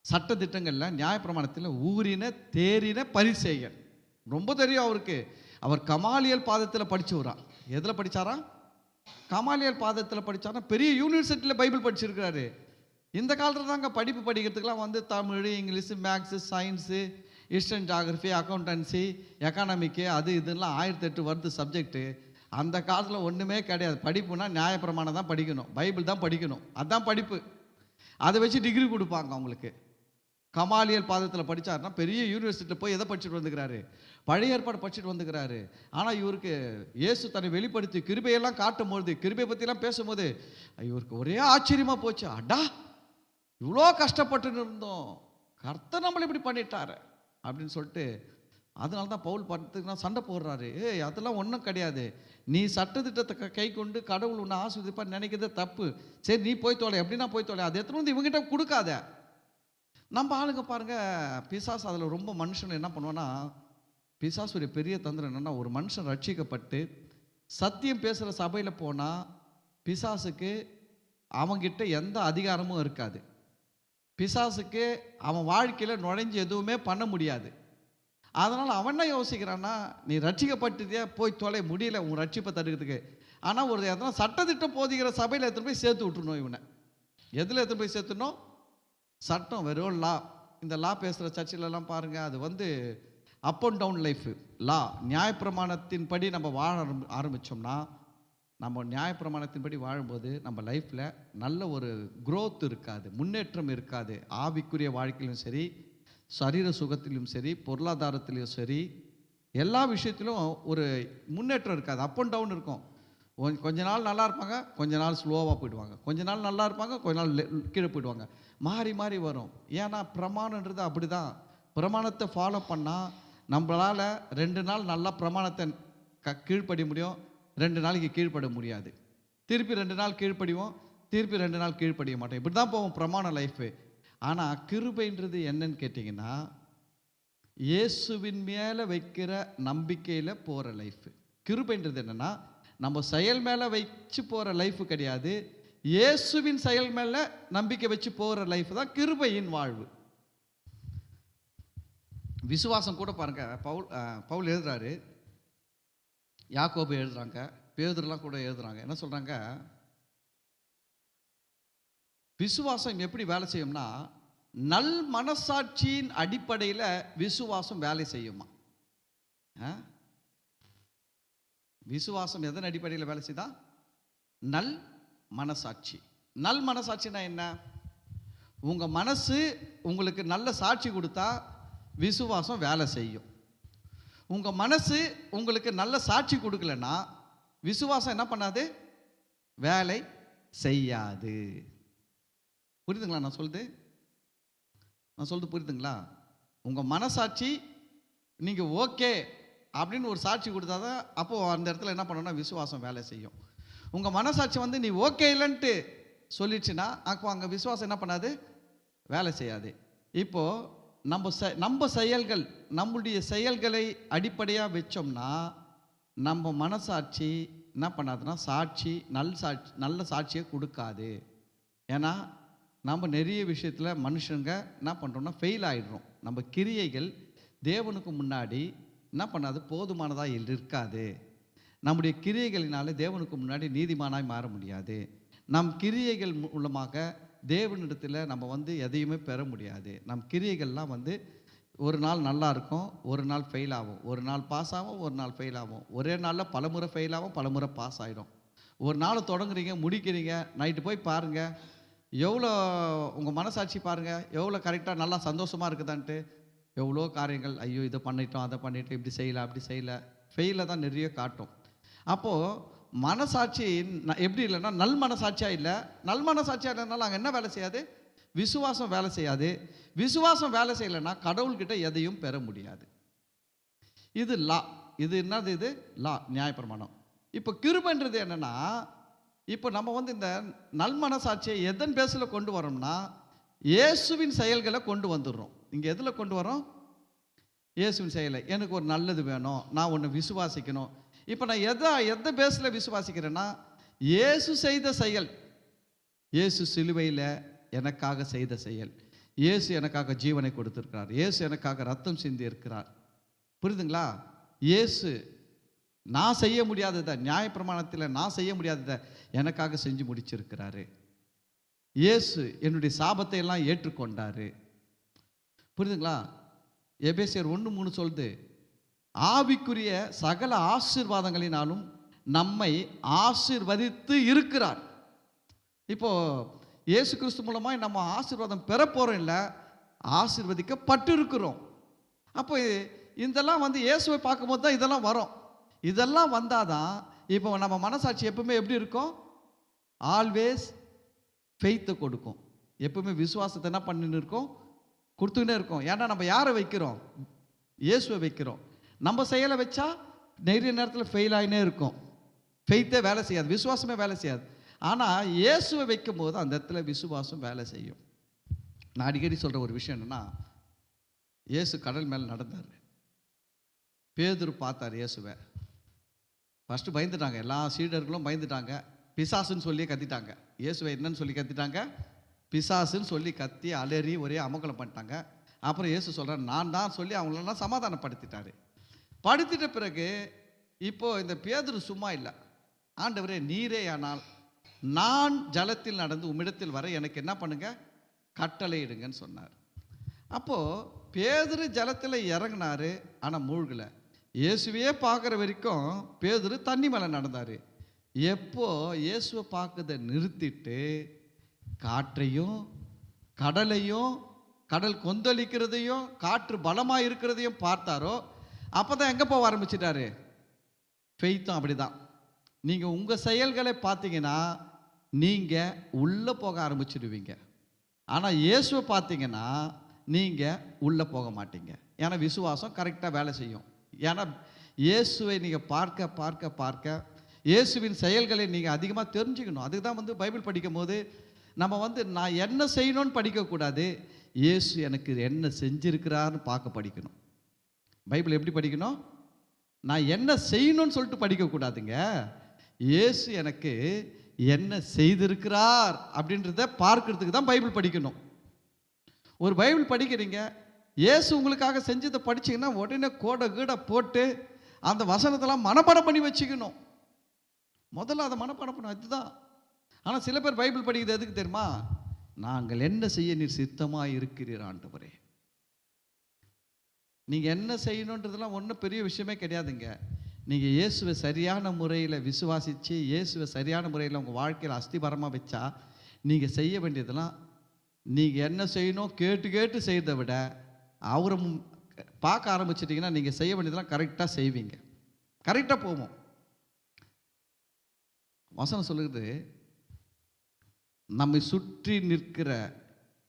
சட்ட திட்டங்களில் நியாயப்பிரமாணத்தில் ஊறின தேறின பரிசேயன். ரொம்ப தெரியும் அவருக்கு. அவர் கமாலியல் பாதத்தில் படிச்சவரா. எதில் படித்தாரா, கமாலியல் பாதத்தில் படித்தாரா. பெரிய யூனிவர்சிட்டியில் பைபிள் படிச்சிருக்கிறாரு. இந்த காலத்தில் தாங்க படிப்பு படிக்கிறதுக்கெலாம் வந்து Tamil, English, maths, science, history, geography, accountancy, எக்கானமிக்கு, அது இதெல்லாம் 1008 வருது சப்ஜெக்ட்டு. அந்த காலத்தில் ஒன்றுமே கிடையாது. படிப்புனா நியாயப்பிரமாணம் தான் படிக்கணும், பைபிள் தான் படிக்கணும், அதுதான் படிப்பு. அதை வச்சு டிகிரி கொடுப்பாங்க அவங்களுக்கு. கமாலியல் பாதத்தில் படித்தாருன்னா பெரிய யூனிவர்சிட்டியில் போய் எதை படிச்சுட்டு வந்துக்கிறாரு, பழைய ஏற்பாடு படிச்சுட்டு வந்துக்கிறாரு. ஆனால் இவருக்கு இயேசு தன்னை வெளிப்படுத்தி கிருபையெல்லாம் காட்டும்போது, கிருபை பற்றிலாம் பேசும்போது இவருக்கு ஒரே ஆச்சரியமாக போச்சு. அடா, இவ்வளோ கஷ்டப்பட்டு இருந்தோம், கர்த்தர் நம்மளை இப்படி பண்ணிட்டாரு அப்படின்னு சொல்லிட்டு. அதனால தான் பவுல் பார்த்துக்கினா சண்டை போடுறாரு. அதெல்லாம் ஒன்றும் கிடையாது, நீ சட்டத்திட்டத்தை கை கொண்டு கடவுள் உன்னை ஆசீர்வதிப்பான்னு நினைக்கிறதே தப்பு. சரி நீ போய் தொலை, எப்படின்னா போய் தொலை, அது எத்தனை வந்து இவங்ககிட்ட கொடுக்காத. நம்ம ஆளுங்க பாருங்க, பிசாசு அதில் ரொம்ப மனுஷன் என்ன பண்ணுவான்னா, பிசாசுடைய பெரிய தந்திரம் என்னென்னா, ஒரு மனுஷன் ரட்சிக்கப்பட்டு சத்தியம் பேசுகிற சபையில் போனால் பிசாசுக்கு அவங்கிட்ட எந்த அதிகாரமும் இருக்காது. பிசாசுக்கு அவன் வாழ்க்கையில் நுழைஞ்சு எதுவுமே பண்ண முடியாது. அதனால் அவன் என்ன யோசிக்கிறான்னா, நீ ரட்சிக்கப்பட்டுதே, போய் தொலை, முடியல உன் ரட்சிப்பை தடுக்கிறதுக்கு. ஆனால் ஒரு எதனா சட்டத்திட்டம் போதிக்கிற சபையில் எடுத்துகிட்டு போய் சேர்த்து விட்டுருணும். இவனை எதில் எடுத்துகிட்டு போய் சேர்த்துணும், சட்டம், வெறும் லா. இந்த லா பேசுகிற சர்ச்சிலெல்லாம் பாருங்கள், அது வந்து அப் அண்ட் டவுன் லைஃபு. லா நியாயப்பிரமாணத்தின்படி நம்ம வாழ ஆரம்பித்தோம்னா, நம்ம நியாயப்பிரமாணத்தின்படி வாழும்போது நம்ம லைஃப்பில் நல்ல ஒரு growth இருக்காது, முன்னேற்றம் இருக்காது. ஆவிக்குரிய வாழ்க்கையிலும் சரி, சரீர சுகத்திலும் சரி, பொருளாதாரத்திலும் சரி, எல்லா விஷயத்திலும் ஒரு முன்னேற்றம் இருக்காது. அப் அண்ட் டவுன் இருக்கும். கொஞ்ச நாள் நல்லா இருப்பாங்க, கொஞ்ச நாள் ஸ்லோவாக போயிடுவாங்க, கொஞ்ச நாள் நல்லா இருப்பாங்க, கொஞ்ச நாள் கீழே போயிடுவாங்க, மாறி மாறி வரும். ஏன்னா பிரமாணன்றது அப்படி தான். பிரமாணத்தை ஃபாலோ பண்ணால் நம்மளால் 2 நாள் நல்லா பிரமாணத்தை கீழ்ப்படிய முடியும், 2 நாளைக்கு கீழ்ப்பட முடியாது. திருப்பி 2 நாள் கீழ்ப்படிவோம், திருப்பி 2 நாள் கீழ்ப்படிய மாட்டோம். இப்படி தான் போவோம் பிரமாண லைஃபு. ஆனால் கிருபைன்றது என்னன்னு கேட்டிங்கன்னா, இயேசுவின் மேலே வைக்கிற நம்பிக்கையில் போகிற லைஃபு. கிருபைன்றது என்னென்னா, நம்ம செயல் மேலே வச்சு போகிற லைஃபு கிடையாது, இயேசுவின் செயல் மேலே நம்பிக்கை வச்சு போகிற லைஃப் தான் கிருபையின் வாழ்வு. விசுவாசம் கூட பாருங்க, பவுல் எழுதுறாரு, யாக்கோபு எழுதுறாங்க, பேதுருலாம் கூட எழுதுறாங்க. என்ன சொல்றாங்க, விசுவாசம் எப்படி வேலை செய்யும்னா, நல் மனசாட்சியின் அடிப்படையில் விசுவாசம் வேலை செய்யுமா. விசுவாசம் எதன் அடிப்படையில் வேலை செய்தா, நல் மனசாட்சி. நல் மனசாட்சினா என்ன, உங்க மனசு உங்களுக்கு நல்ல சாட்சி கொடுத்தா விசுவாசம் வேலை செய்யும். உங்க மனசு உங்களுக்கு நல்ல சாட்சி கொடுக்கலன்னா விசுவாசம் என்ன பண்ணாது, வேலை செய்யாது. புரியுதுங்களா நான் சொல்லுது? நான் சொல்றது புரியுதுங்களா? உங்கள் மனசாட்சி நீங்கள் ஓகே அப்படின்னு ஒரு சாட்சி கொடுத்தா தான் அப்போது அந்த இடத்துல என்ன பண்ணணும்னா விசுவாசம் வேலை செய்யும். உங்கள் மனசாட்சி வந்து நீ ஓகே இல்லைன்ட்டு சொல்லிடுச்சுன்னா அப்போ அங்கே விசுவாசம் என்ன பண்ணாது, வேலை செய்யாது. இப்போது நம்ம செயல்கள், நம்முடைய செயல்களை அடிப்படையாக வச்சோம்னா நம்ம மனசாட்சி என்ன பண்ணாதுன்னா நல்ல சாட்சியை கொடுக்காது. ஏன்னா நம்ம நிறைய விஷயத்தில் மனுஷங்க என்ன பண்ணுறோம்னா ஃபெயில் ஆகிடுறோம். நம்ம கிரியைகள் தேவனுக்கு முன்னாடி என்ன பண்ணாது, போதுமானதாக இருக்காது. நம்முடைய கிரியைகளினால தேவனுக்கு முன்னாடி நீதிமானாய் மாற முடியாது. நம் கிரியைகள் மூலமாக தேவனிடத்தில் நம்ம வந்து எதையுமே பெற முடியாது. நம் கிரியைகள்லாம் வந்து ஒரு நாள் நல்லா இருக்கும், ஒரு நாள் ஃபெயில் ஆகும், ஒரு நாள் பாஸ் ஆகும், ஒரு நாள் ஃபெயில் ஆகும், ஒரே நாளில் பலமுறை ஃபெயில் ஆகும், பலமுறை பாஸ் ஆகிடும். ஒரு நாள் தொடங்குறீங்க, முடிக்கிறீங்க, நைட்டு போய் பாருங்கள் எவ்வளோ உங்கள் மனசாட்சி பாருங்கள் எவ்வளோ கரெக்டாக நல்லா சந்தோஷமாக இருக்குதான்ட்டு. எவ்வளோ காரியங்கள், ஐயோ இதை பண்ணிட்டோம், அதை பண்ணிட்டோம், இப்படி செய்யலை, அப்படி செய்யலை, ஃபெயிலில் தான் நிறைய காட்டும். அப்போது மனசாட்சி எப்படி இல்லைன்னா நல் மனசாட்சியாக இல்லை. நல் மனசாட்சியாக இல்லைனாலும் அங்கே என்ன வேலை செய்யாது, விசுவாசம் வேலை செய்யாது. விசுவாசம் வேலை செய்யலைன்னா கடவுள்கிட்ட எதையும் பெற முடியாது. இது லா. இது என்னது, இது லா, நியாயப்பிரமாணம். இப்போ கிருபைன்றது என்னென்னா, இப்போ நம்ம வந்து இந்த நல் மனசாட்சியை எதன் பேஸில் கொண்டு வரோம்னா இயேசுவின் செயல்களை கொண்டு வந்துடுறோம். இங்கே எதில் கொண்டு வரோம், இயேசுவின் செயலை. எனக்கு ஒரு நல்லது வேணும், நான் ஒன்று விசுவாசிக்கணும். இப்போ நான் எந்த பேஸில் விசுவாசிக்கிறேன்னா இயேசு செய்த செயல், இயேசு சிலுவையில் எனக்காக செய்த செயல், இயேசு எனக்காக ஜீவனை கொடுத்திருக்கிறார், இயேசு எனக்காக ரத்தம் சிந்தி இருக்கிறார். புரியுதுங்களா? இயேசு நான் செய்ய முடியாததை, நியாயப்பிரமாணத்தில் நான் செய்ய முடியாததை எனக்காக செஞ்சு முடிச்சிருக்கிறாரு. இயேசு என்னுடைய சாபத்தை எல்லாம் ஏற்றுக்கொண்டாரு. புரியுதுங்களா? எபேசியர் 1:3 சொல்லுது, ஆவிக்குரிய சகல ஆசீர்வாதங்களினாலும் நம்மை ஆசீர்வதித்து இருக்கிறார். இப்போ இயேசு கிறிஸ்து மூலமாக நம்ம ஆசீர்வாதம் பெற போகிறோம், இல்லை ஆசீர்வதிக்கப்பட்டு இருக்கிறோம். அப்போ இதெல்லாம் வந்து இயேசுவை பார்க்கும்போது தான் இதெல்லாம் வரும். இதெல்லாம் வந்தாதான் இப்போ நம்ம மனசாட்சி எப்பவுமே எப்படி இருக்கும், ஆல்வேஸ் ஃபெய்த்தை கொடுக்கும். எப்பவுமே விசுவாசத்தை என்ன பண்ணின்னு இருக்கோம், கொடுத்துக்கிட்டே இருக்கோம். ஏன்னா நம்ம யாரை வைக்கிறோம், இயேசுவை வைக்கிறோம். நம்ம செயலை வச்சா நிறைய நேரத்தில் ஃபெயில் ஆகினே இருக்கும், ஃபெய்த்தே வேலை செய்யாது, விசுவாசமே வேலை செய்யாது. ஆனால் இயேசுவை வைக்கும் போது அந்த இடத்துல விசுவாசம் வேலை செய்யும். நான் அடிக்கடி சொல்கிற ஒரு விஷயம் என்னென்னா, இயேசு கடல் மேலே நடந்தார். பேதுரு பார்த்தார் இயேசுவை. ஃபஸ்ட்டு பயந்துட்டாங்க, எல்லா சீடர்களும் பயந்துட்டாங்க. பிசாசுன்னு சொல்லி கத்திட்டாங்க. இயேசுவை என்னன்னு சொல்லி கத்திட்டாங்க, பிசாசுன்னு சொல்லி கத்தி அலறி ஒரே அமங்கலம் பண்ணிட்டாங்க. அப்புறம் இயேசு சொல்கிறார் நான் தான் சொல்லி அவங்களெல்லாம் சமாதானப்படுத்திட்டாரு. படுத்திட்ட பிறகு இப்போது இந்த பேதுரு சும்மா இல்லை, ஆண்டவரே நீரே ஆனால் நான் ஜலத்தில் நடந்து உம்மிடத்தில் வர எனக்கு என்ன பண்ணுங்க, கட்டளையிடுங்கன்னு சொன்னார். அப்போது பேதுரு ஜலத்தில் இறங்கினார், ஆனால் மூழ்கலை. இயேசுவையே பார்க்குற வரைக்கும் பேதுரு தண்ணி மேலே நடந்தார். எப்போ இயேசுவை பார்க்கறதை நிறுத்திட்டு காற்றையும் கடலையும், கடல் கொந்தளிக்கிறதையும் காற்று பலமாக இருக்கிறதையும் பார்த்தாரோ அப்போ தான் எங்கே போக ஆரம்பிச்சிட்டாரு, ஃபெய்த்தும் அப்படி தான். நீங்கள் உங்கள் செயல்களை பார்த்தீங்கன்னா நீங்கள் உள்ளே போக ஆரம்பிச்சிடுவீங்க. ஆனால் இயேசுவை பார்த்தீங்கன்னா நீங்கள் உள்ளே போக மாட்டீங்க. ஏன்னா விசுவாசம் கரெக்டாக வேலை செய்யும். ஏன்னா இயேசுவை நீங்கள் பார்க்க பார்க்க பார்க்க இயேசுவின் செயல்களை நீங்கள் அதிகமாக தெரிஞ்சுக்கணும். அதுக்கு தான் வந்து பைபிள் படிக்கும் போது நம்ம வந்து நான் என்ன செய்யணும்னு படிக்கக்கூடாது, இயேசு எனக்கு என்ன செஞ்சிருக்கிறார்னு பார்க்க படிக்கணும். பைபிள் எப்படி படிக்கணும், நான் என்ன செய்யணும்னு சொல்லிட்டு படிக்கக்கூடாதுங்க. இயேசு எனக்கு என்ன செய்திருக்கிறார் அப்படின்றத பார்க்கறதுக்கு தான் பைபிள் படிக்கணும். ஒரு பைபிள் படிக்கிறீங்க, இயேசு உங்களுக்காக செஞ்சதை படிச்சிங்கன்னா உடனே கோடை கீடை போட்டு அந்த வசனத்தெல்லாம் மனப்பாடம் பண்ணி வச்சுக்கணும். முதல்ல அதை மனப்பாடம் பண்ணணும், அதுதான். ஆனால் சில பேர் பைபிள் படிக்கிறது எதுக்கு தெரியுமா, நாங்கள் என்ன செய்ய நீர் சித்தமாக இருக்கிறீர் ஆண்டவரே. நீங்கள் என்ன செய்யணுன்றதெல்லாம் ஒன்றும் பெரிய விஷயமே கிடையாதுங்க. நீங்கள் இயேசுவை சரியான முறையில் விசுவாசித்து இயேசுவை சரியான முறையில் உங்கள் வாழ்க்கையில் அஸ்திபாரமாக வச்சா நீங்கள் செய்ய வேண்டியதெல்லாம், நீங்கள் என்ன செய்யணும் கேட்டு கேட்டு செய்கிறத விட அவரை பார்க்க ஆரம்பிச்சிட்டிங்கன்னா நீங்கள் செய்ய வேண்டியதெல்லாம் கரெக்டாக செய்வீங்க, கரெக்டாக போவோம். வசனம் சொல்லுது, நம்மை சுற்றி நிற்கிற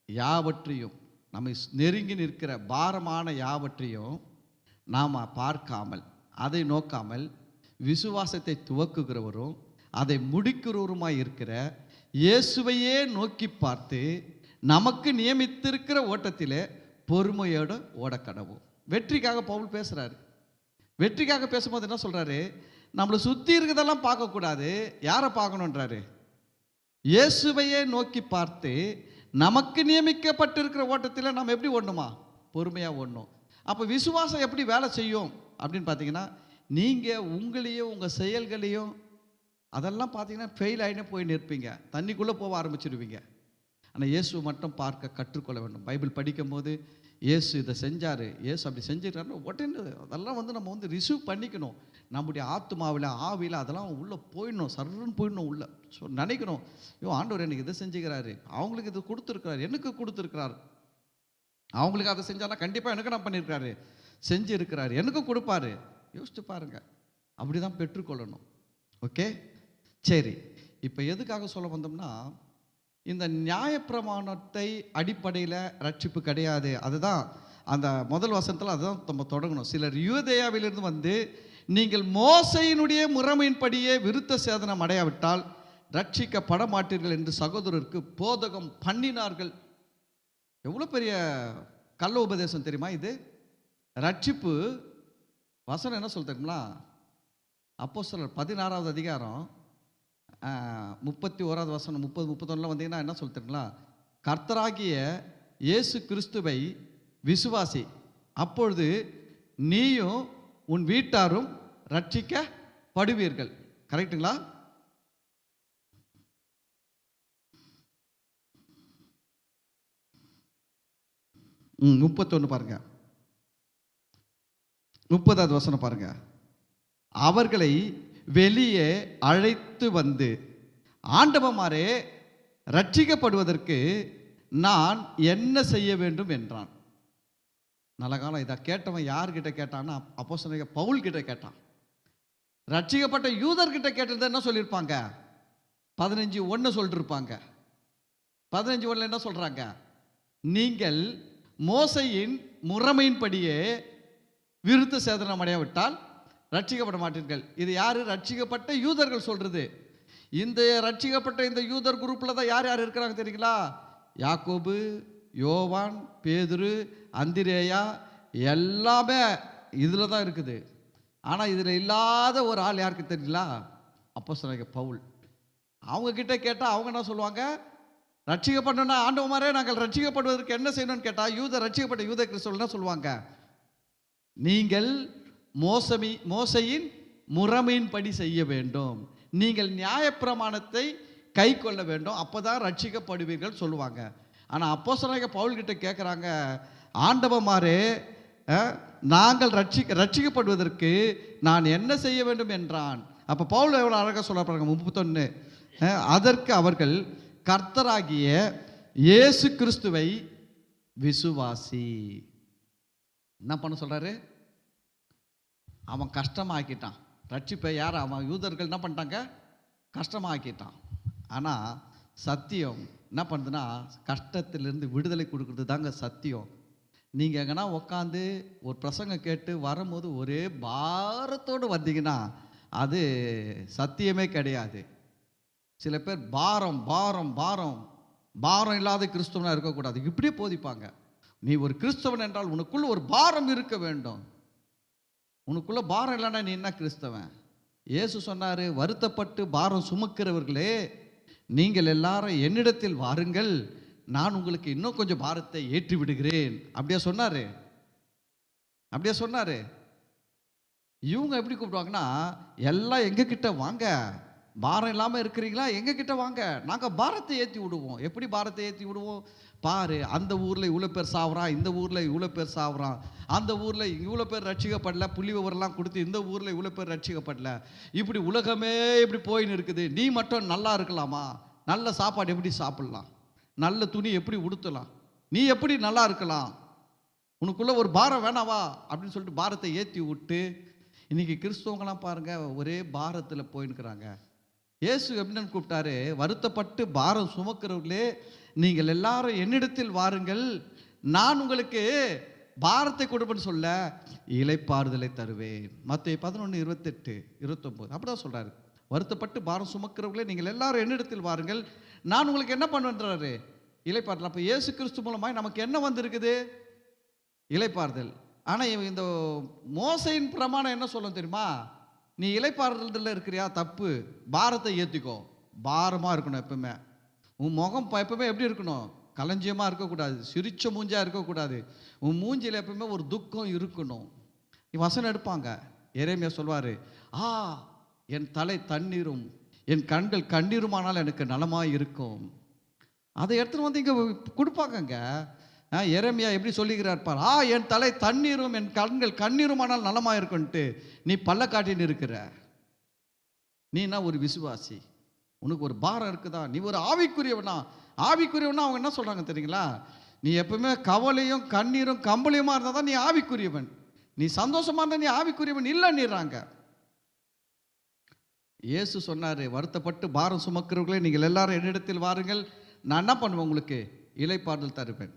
யாவற்றையும் நம்மை நெருங்கி நிற்கிற பாரமான யாவற்றையும் நாம் பார்க்காமல், அதை நோக்காமல், விசுவாசத்தை துவக்குகிறவரும் அதை முடிக்கிறவருமாய் இருக்கிற இயேசுவையே நோக்கி பார்த்து நமக்கு நியமித்திருக்கிற ஓட்டத்திலே பொறுமையோடு ஓடக்கடவும். வெற்றிக்காக பவுல் பேசுகிறாரு. வெற்றிக்காக பேசும்போது என்ன சொல்கிறாரு? நம்மளை சுற்றி இருக்கிறதெல்லாம் பார்க்கக்கூடாது. யாரை பார்க்கணுன்றாரு? இயேசுவையே நோக்கி பார்த்து நமக்கு நியமிக்கப்பட்டிருக்கிற ஓட்டத்தில் நம்ம எப்படி ஓடணுமா? பொறுமையாக ஓடணும். அப்போ விசுவாசம் எப்படி வேலை செய்யும் அப்படின்னு பார்த்தீங்கன்னா, நீங்கள் உங்களையும் உங்கள் செயல்களையும் அதெல்லாம் பார்த்தீங்கன்னா ஃபெயில் ஆகினே போய் நிற்பீங்க, தண்ணிக்குள்ளே போக ஆரம்பிச்சிடுவீங்க. ஆனால் இயேசு மட்டும் பார்க்க கற்றுக்கொள்ள வேண்டும். பைபிள் படிக்கும்போது இயேசு இதை செஞ்சார், இயேசு அப்படி செஞ்சிருக்காருன்னு உடனே அதெல்லாம் நம்ம ரிசீவ் பண்ணிக்கணும். நம்முடைய ஆத்மாவில், ஆவியில் அதெல்லாம் உள்ளே போயிடணும், சர்ன்னு போயிடணும் உள்ளே. ஸோ நினைக்கணும், ஆண்டவர் எனக்கு இதை செஞ்சுக்கிறாரு, அவங்களுக்கு இது கொடுத்துருக்கிறாரு, எனக்கு கொடுத்துருக்கிறாரு, அவங்களுக்கு அதை செஞ்சாலும் கண்டிப்பாக எனக்கு நான் பண்ணியிருக்காரு, செஞ்சு இருக்கிறாரு, எனக்கும் கொடுப்பாரு. யோசிச்சு பாருங்க. அப்படி தான் பெற்றுக்கொள்ளணும். ஓகே, சரி. இப்போ எதுக்காக சொல்ல வந்தோம்னா, இந்த நியாயப்பிரமாணத்தை அடிப்படையில் ரட்சிப்பு கிடையாது. அதுதான் அந்த முதல் வசனத்தில் அதுதான் நம்ம தொடங்கணும். சிலர் யூதேயாவிலிருந்து வந்து நீங்கள் மோசையினுடைய முறைமையின்படியே விருத்த சேதனம் அடையாவிட்டால் ரட்சிக்கப்பட மாட்டீர்கள் என்று சகோதரருக்கு போதகம் பண்ணினார்கள். எவ்வளோ பெரிய கள்ள உபதேசம் தெரியுமா இது? ரட்சிப்பு வசனம் என்ன சொல்ல தெரியுங்களா? அப்போஸ்தலர் 16வது அதிகாரம் 31வது வசனம் 30-31 வந்தீங்கன்னா என்ன சொல்ல தெரியுங்களா? கர்த்தராகிய இயேசு கிறிஸ்துவை விசுவாசி, அப்பொழுது நீயும் உன் வீட்டாரும் ரட்சிக்கப்படுவீர்கள். கரெக்டுங்களா? 31 பாருங்க, 30வது வசனம் பாருங்க. அவர்களை வெளியே அழைத்து வந்து, ஆண்டவமாரே ரட்சிக்கப்படுவதற்கு நான் என்ன செய்ய வேண்டும் என்றான். நல்ல காலம். இதை கேட்டவன் யார்கிட்ட கேட்டான்னா அப்போஸ்தலனாகிய பவுல் கிட்ட கேட்டான். ரட்சிக்கப்பட்ட யூதர்கிட்ட கேட்டது என்ன சொல்லியிருப்பாங்க? 15:1 சொல்லிருப்பாங்க. 15:1 என்ன சொல்றாங்க? நீங்கள் மோசையின் முறைமையின்படியே விருத்த சேதனம் அடையாவிட்டால் ரட்சிக்கப்பட மாட்டீர்கள். இது யாரு? ரட்சிக்கப்பட்ட யூதர்கள் சொல்றது. இந்த ரட்சிக்கப்பட்ட இந்த யூதர் குரூப்பில் தான் யார் யார் இருக்கிறாங்க தெரியுங்களா? யாக்கோபு, யோவான், பேதுரு, அந்திரேயா, எல்லாமே இதில் தான் இருக்குது. ஆனால் இதில் இல்லாத ஒரு ஆள் யாருக்கு தெரியுங்களா? அப்போஸ்தலனாகிய பவுல். அவங்க கிட்ட கேட்டால் அவங்க என்ன சொல்லுவாங்க? ரட்சிக்கப்படணும்னா ஆண்டவமாரே நாங்கள் ரட்சிக்கப்படுவதற்கு என்ன செய்யணும்னு கேட்டால் ரட்சிக்கப்பட்ட யூத கிறிஸ்தவர்கள் என்ன சொல்லுவாங்க? நீங்கள் மோசையின் முறைமையின்படி செய்ய வேண்டும், நீங்கள் நியாயப்பிரமாணத்தை கை கொள்ள வேண்டும், அப்போதான் ரட்சிக்கப்படுவீர்கள் சொல்லுவாங்க. ஆனால் அப்போஸ்தலனாகிய பவுல் கிட்ட கேட்குறாங்க, ஆண்டவமாரே நாங்கள் ரட்சிக்கப்படுவதற்கு நான் என்ன செய்ய வேண்டும் என்றான். அப்போ பவுல் எவ்வளோ அழகாக சொல்ல பாருங்க. 31 அதற்கு அவர்கள் கர்த்தராகிய இயேசு கிறிஸ்துவை விசுவாசி. என்ன பண்ண சொல்றாரு? அவன் கஷ்டமாக்கிட்டான் ரட்சிப்பை. யார்? அவன் யூதர்கள் என்ன பண்ணிட்டாங்க? கஷ்டமாக்கிட்டான். ஆனால் சத்தியம் என்ன பண்ணுதுன்னா, கஷ்டத்திலிருந்து விடுதலை கொடுக்குறது தாங்க சத்தியம். நீங்கள் எங்கன்னா உட்காந்து ஒரு பிரசங்கம் கேட்டு வரும்போது ஒரே பாரத்தோடு வந்தீங்கன்னா அது சத்தியமே கிடையாது. சில பேர் பாரம் பாரம் பாரம் பாரம் இல்லாத கிறிஸ்தவனாக இருக்கக்கூடாது, இப்படியே போதிப்பாங்க. நீ ஒரு கிறிஸ்தவன் என்றால் உனக்குள்ள ஒரு பாரம் இருக்க வேண்டும். உனக்குள்ள பாரம் இல்லைன்னா நீ என்ன கிறிஸ்தவன்? இயேசு சொன்னார், வருத்தப்பட்டு பாரம் சுமக்கிறவர்களே நீங்கள் எல்லாரும் என்னிடத்தில் வாருங்கள், நான் உங்களுக்கு இன்னும் கொஞ்சம் பாரத்தை ஏற்றி விடுகிறேன். அப்படியே சொன்னார். அப்படியே சொன்னார். இவங்க எப்படி கூப்பிடுவாங்கன்னா, எல்லாம் எங்ககிட்ட வாங்க, பாரம் இல்லாமல் இருக்கிறீங்களா, எங்ககிட்ட வாங்க, நாங்கள் பாரத்தை ஏற்றி விடுவோம். எப்படி பாரத்தை ஏற்றி விடுவோம்? பாரு, அந்த ஊரில் இவ்வளோ பேர் சாவுறான், இந்த ஊரில் இவ்வளோ பேர் சாவுறான், அந்த ஊரில் இவ்வளோ பேர் ரட்சிக்கப்படல, புள்ளி விவரம்லாம் கொடுத்து இந்த ஊரில் இவ்வளோ பேர் ரட்சிக்கப்படல, இப்படி உலகமே இப்படி போயின்னு இருக்குது. நீ மட்டும் நல்லா இருக்கலாமா? நல்ல சாப்பாடு எப்படி சாப்பிடலாம்? நல்ல துணி எப்படி உடுத்தலாம்? நீ எப்படி நல்லா இருக்கலாம்? உனக்குள்ள ஒரு பாரம் வேணாவா அப்படின்னு சொல்லிட்டு பாரத்தை ஏற்றி விட்டு இன்னைக்கு கிறிஸ்தவங்களாம் பாருங்க ஒரே பாரத்தில் போயின்னுக்கிறாங்க. இயேசு எப்படின்னு கூப்பிட்டாரு, வருத்தப்பட்டு பாரம் சுமக்கிறவர்களே நீங்கள் எல்லாரும் என்னிடத்தில் வாருங்கள், நான் உங்களுக்கு பாரத்தை கொடுப்பேன்னு சொல்ல, இளைப்பாறுதலை தருவேன். மத்தேயு 11:28-29 அப்படிதான் சொல்றாரு. வருத்தப்பட்டு பாரம் சுமக்கிறவர்களே நீங்கள் எல்லாரும் என்னிடத்தில் வாருங்கள், நான் உங்களுக்கு என்ன பண்ணுவேன்றாரு? இளைப்பாறுதல். அப்போ இயேசு கிறிஸ்து மூலமாய் நமக்கு என்ன வந்திருக்குது? இளைப்பாறுதல். ஆனால் இந்த மோசையின் பிரமாணம் என்ன சொல்லும் தெரியுமா? நீ இளைப்பாறுதல் இருக்கிறியா? தப்பு. பாரத்தை ஏற்றிக்கோ. பாரமாக இருக்கணும் எப்பவுமே. உன் முகம் எப்பவுமே எப்படி இருக்கணும்? களஞ்சியமாக இருக்கக்கூடாது, சிரிச்ச மூஞ்சா இருக்கக்கூடாது. உன் மூஞ்சியில் எப்பவுமே ஒரு துக்கம் இருக்கணும். வசனம் எடுப்பாங்க. எரேமியா சொல்வார், என் தலை தண்ணீரும் என் கண்கள் கண்ணீருமானால் எனக்கு நலமாக இருக்கும். அதை எடுத்துகிட்டு வந்து இங்கே கொடுப்பாங்கங்க. எரேமியா எப்படி சொல்லிக்கிறார் பார், என் தலை தண்ணீரும் என் கண்கள் கண்ணீருமானால் நலமாக இருக்குன்ட்டு நீ பள்ளக்காட்டின்னு இருக்கிற. நீ என்ன ஒரு விசுவாசி? உனக்கு ஒரு பாரம் இருக்குதா? நீ ஒரு ஆவிக்குரியவனா? ஆவிக்குரியவனா அவங்க என்ன சொல்றாங்க தெரியுங்களா? நீ எப்பவுமே கவலையும் கண்ணீரும் கம்பளியுமா இருந்தால் தான் நீ ஆவிக்குரியவன். நீ சந்தோஷமா இருந்தா நீ ஆவிக்குரியவன் இல்லைன்னுறாங்க. இயேசு சொன்னாரு, வருத்தப்பட்டு பாரம் சுமக்கிறவர்களே நீங்கள் எல்லாரும் என்னிடத்தில் வாருங்கள், நான் என்ன பண்ணுவேன்? உங்களுக்கு இளைப்பாறுதல் தருவேன்.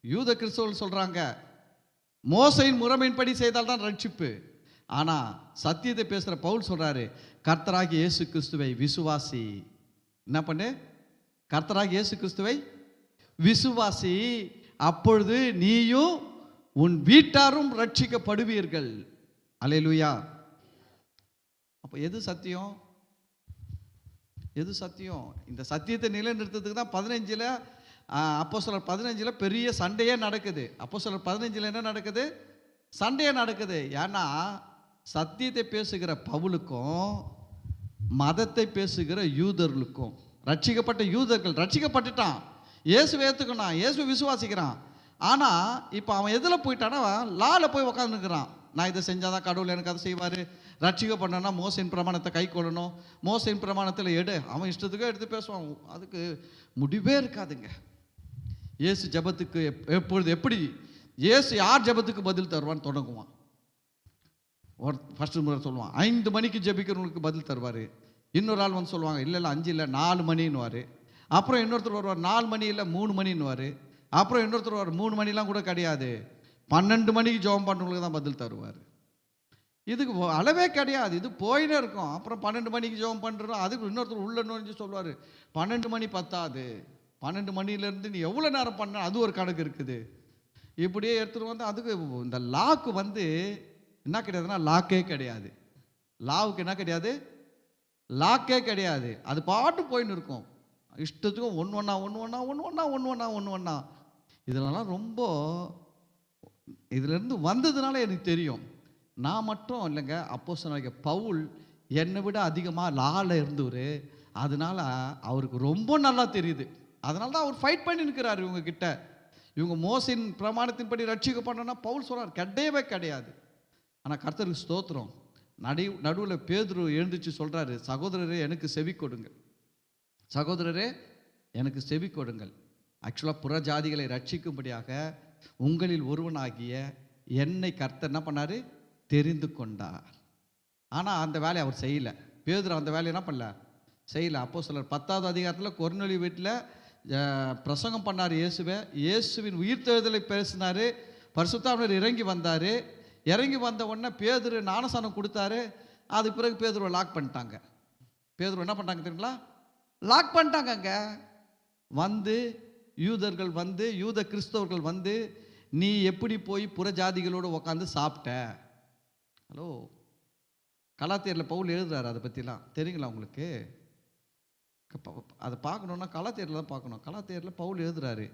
யூத கிறிஸ்தவர்கள் சொல்றாங்க, மோசையின் முறைமையின்படி செய்தால் தான் ரட்சிப்பு. ஆனா சத்தியத்தை பேசுற பவுல் சொல்றாரு, கர்த்தராகிய இயேசு கிறிஸ்துவை விசுவாசி. என்ன பண்ணு? கர்த்தராகிய இயேசு கிறிஸ்துவை விசுவாசி, அப்பொழுது நீயும் உன் வீட்டாரும் ரட்சிக்கப்படுவீர்கள். அல்லேலூயா. அப்போ எது சத்தியம்? எது சத்தியம்? இந்த சத்தியத்தை நிலைநிறுத்தத்துக்கு தான் 15 அப்போஸ்தலர் 15 பெரிய சண்டையே நடக்குது. அப்போஸ்தலர் 15 என்ன நடக்குது? சண்டையே நடக்குது. ஏன்னா சத்தியத்தை பேசுகிற பவுலுக்கும் மதத்தை பேசுகிற யூதர்களுக்கும், ரட்சிக்கப்பட்ட யூதர்கள் ரட்சிக்கப்பட்டுட்டான், இயேசுவை ஏற்றுக்கணும், இயேசுவை விசுவாசிக்கிறான். ஆனால் இப்போ அவன் எதில் போயிட்டானா, லால போய் உக்காந்துருக்கிறான். நான் இதை செஞ்சாதான் கடவுள் எனக்கு அதை செய்வார், ரட்சிக்கப்படணும்னா மோசையின் பிரமாணத்தை கை கொள்ளணும், மோசையின் பிரமாணத்தில் அவன் இஷ்டத்துக்கே எடுத்து பேசுவான். அதுக்கு முடிவே இருக்காதுங்க. இயேசு ஜபத்துக்கு எப்படி இயேசு யார் ஜபத்துக்கு பதில் தருவான்னு தொடங்குவான். ஃபர்ஸ்ட் முறை சொல்லுவான், 5 மணிக்கு ஜபிக்கிறவங்களுக்கு பதில் தருவார். இன்னொரு ஆள் வந்து சொல்லுவாங்க, இல்லை 5 இல்லை 4 மணின்னுவார். அப்புறம் இன்னொருத்தர் வருவார், 4 மணி இல்லை 3 மணின்னுவார். அப்புறம் இன்னொருத்தர் வருவார், 3 மணிலாம் கூட கிடையாது, 12 மணிக்கு ஜெபம் பண்ணுறவங்களுக்கு தான் பதில் தருவார். இதுக்கு அளவே கிடையாது, இது போயினே இருக்கும். அப்புறம் 12 மணிக்கு ஜெபம் பண்ணுறோம், அதுக்கு இன்னொருத்தர் உள்ள நுழைஞ்சு சொல்லுவார், 12 மணி பத்தாது, 12 மணிலேருந்து நீ எவ்வளோ நேரம் பண்ண, அது ஒரு கணக்கு இருக்குது. இப்படியே எடுத்துகிட்டு வந்து அதுக்கு இந்த லாக்கு வந்து என்ன கிடையாதுன்னா லாக்கே கிடையாது. லாவுக்கு என்ன கிடையாது? லாக்கே கிடையாது. அது பாட்டு போயின்னு இருக்கும் இஷ்டத்துக்கும். ஒன்று ஒன்றா இதெல்லாம் ரொம்ப இதுலேருந்து வந்ததுனால எனக்கு தெரியும். நான் மட்டும் இல்லைங்க, அப்போஸ்தலனாகிய பவுல் என்னை விட அதிகமாக லால இருந்தவர். அதனால அவருக்கு ரொம்ப நல்லா தெரியுது. அதனால தான் அவர் ஃபைட் பண்ணி நிற்கிறார் இவங்க கிட்ட. இவங்க மோசையின் பிரமாணத்தின்படி ரட்சிக்கப்படணும்னா பவுல் சொல்றார், கிடையவே கிடையாது. ஆனால் கர்த்தருக்கு ஸ்தோத்திரம், நடுவில் பேதுரு எழுந்துச்சு சொல்றாரு, சகோதரரே எனக்கு செவி கொடுங்கள், சகோதரரே எனக்கு செவி கொடுங்கள். ஆக்சுவலாக புற ஜாதிகளை ரட்சிக்கும்படியாக உங்களில் ஒருவனாகிய என்னை கர்த்தர் என்ன பண்ணாரு? தெரிந்து கொண்டார். ஆனால் அந்த வேலையை அவர் செய்யலை. பேதுரு அந்த வேலையை என்ன பண்ணல? செய்யலை. அப்போஸ்தலர் 10வது அதிகாரத்தில் கொர்நேலியு வீட்டில் பிரசங்கம் பண்ணார் இயேசுவை. இயேசுவின் உயிர்த்தெழுதலை பேசினார். பரிசுத்தாவினர் இறங்கி வந்தார். இறங்கி வந்த உடனே பேதுரு ஞானஸ்நானம் கொடுத்தாரு. அதுக்கு பிறகு பேதுருவை லாக் பண்ணிட்டாங்க. பேதுரு என்ன பண்ணிட்டாங்க தெரியுங்களா? லாக் பண்ணிட்டாங்க. வந்து யூதர்கள் வந்து, யூத கிறிஸ்தவர்கள் வந்து, நீ எப்படி போய் புறஜாதிகளோடு உட்காந்து சாப்பிட்ட? ஹலோ, கலாத்தியரில் பவுல் எழுதுறாரு, அதை பற்றிலாம் தெரியுங்களா உங்களுக்கு? அதை பார்க்கணுன்னா கலாத்தியரில் தான் பார்க்கணும். கலாத்தியரில் பவுல் எழுதுறாரு,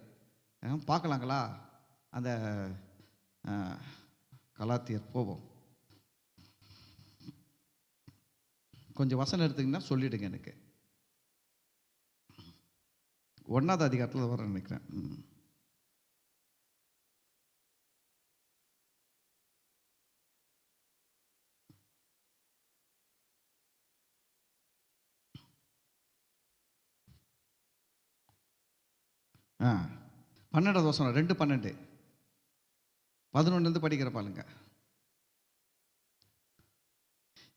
பார்க்கலாங்களா? அந்த கலாத்தியர் போவோம், கொஞ்சம் வசனம் எடுத்தீங்கன்னா சொல்லிடுங்க எனக்கு. 1வது அதிகாரத்தில் வர நினைக்கிறேன். 12வது வசனம், 2:12, 11 படிக்கிற பாருங்க.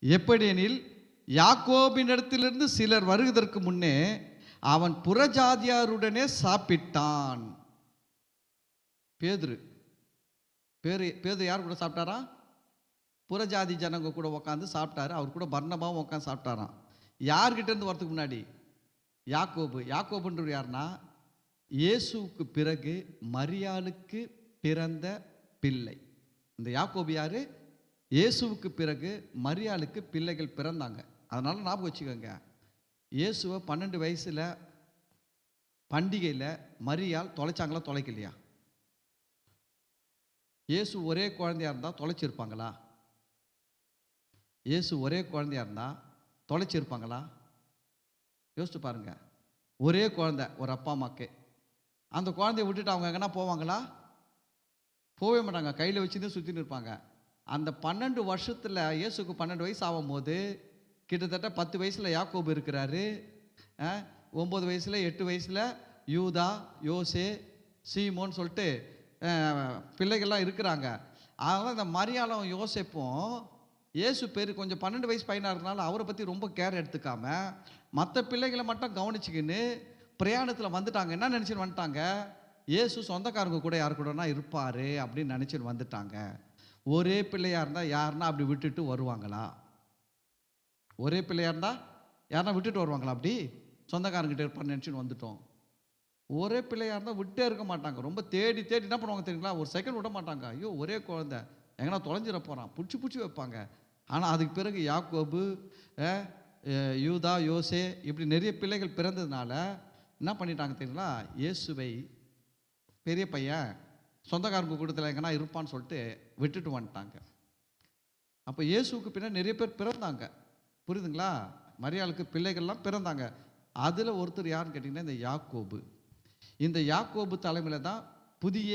எப்படியெனில் யாக்கோபினிடத்திலிருந்து சிலர் வருவதற்கு முன்னே அவன் புறஜாதியாருடனே சாப்பிட்டான். பேதுரு பேதுரு யார் கூட சாப்பிட்டாரா? புறஜாதி ஜனங்க கூட உட்காந்து சாப்பிட்டாரு. அவர் கூட பர்னபாவும் உட்காந்து சாப்பிட்டாராம். யார்கிட்ட இருந்து வரதுக்கு முன்னாடி? யாக்கோபுன்றவர் யாருன்னா, இயேசுவுக்கு பிறகு மரியாளுக்கு பிறந்த பிள்ளை. இந்த யாக்கோபு யாரு? இயேசுவுக்கு பிறகு மரியாளுக்கு பிள்ளைகள் பிறந்தாங்க. அதனால ஞாபகம் வச்சுக்கோங்க, இயேசுவை 12 வயசுல பண்டிகையில் மரியாள் தொலைச்சாங்களா தொலைக்கலையா? இயேசு ஒரே குழந்தையா இருந்தால் தொலைச்சிருப்பாங்களா? இயேசு ஒரே குழந்தையா இருந்தால் தொலைச்சிருப்பாங்களா? யோசிச்சு பாருங்க. ஒரே குழந்தை ஒரு அப்பா அம்மாக்கு. அந்த குழந்தைய விட்டுட்டு அவங்க எங்கன்னா போவாங்களா? போகவே மாட்டாங்க. கையில் வச்சுதான் சுற்றின்னு இருப்பாங்க. அந்த 12 வருஷத்தில் இயேசுக்கு 12 வயசு ஆகும் போது கிட்டத்தட்ட 10 வயசில் யாக்கோபு இருக்கிறாரு, 9 வயசில் 8 வயசில் யூதா, யோசே, சீமோன்னு சொல்லிட்டு பிள்ளைகள்லாம் இருக்கிறாங்க. அதனால் இந்த மரியாளும் யோசேப்பும் இயேசு பேர் கொஞ்சம் 12 வயசு பையனாக இருக்கனால அவரை பற்றி ரொம்ப கேர் எடுத்துக்காம மற்ற பிள்ளைகளை மட்டும் கவனிச்சுக்கின்னு பிரயாணத்தில் வந்துட்டாங்க. என்ன நினச்சின்னு வந்துட்டாங்க? இயேசு சொந்தக்காரங்க கூட யார் கூடனா இருப்பார் அப்படின்னு நினச்சின்னு வந்துட்டாங்க. ஒரே பிள்ளையாக இருந்தால் யாருன்னா அப்படி விட்டுட்டு வருவாங்களா? ஒரே பிள்ளையாக இருந்தால் யாருன்னா விட்டுட்டு வருவாங்களா? அப்படி சொந்தக்காரங்கிட்ட இருப்பான்னு நினச்சின்னு வந்துட்டோம். ஒரே பிள்ளையாக இருந்தால் விட்டே இருக்க மாட்டாங்க. ரொம்ப தேடி தேடி என்ன பண்ணுவாங்க தெரியுங்களா? ஒரு செகண்ட் விட மாட்டாங்க. ஐயோ ஒரே குழந்தை எங்கன்னா தொலைஞ்சிட போகிறான், பிடிச்சி வைப்பாங்க. ஆனால் அதுக்கு பிறகு யாக்கோபு, யூதா, யோசே இப்படி நிறைய பிள்ளைகள் பிறந்ததுனால என்ன பண்ணிட்டாங்க தெரியுங்களா? இயேசுவை பெரிய பையன் சொந்தக்காரங்க கூட்டத்தில் எங்கன்னா இருப்பான்னு சொல்லிட்டு விட்டுட்டு வந்துட்டாங்க. அப்போ இயேசுக்கு பின்னாடி நிறைய பேர் பிறந்தாங்க. புரியுதுங்களா? மரியாளுக்கு பிள்ளைகள்லாம் பிறந்தாங்க. அதில் ஒருத்தர் யாருன்னு கேட்டிங்கன்னா இந்த யாக்கோபு. இந்த யாக்கோபு தலைமையில் தான் புதிய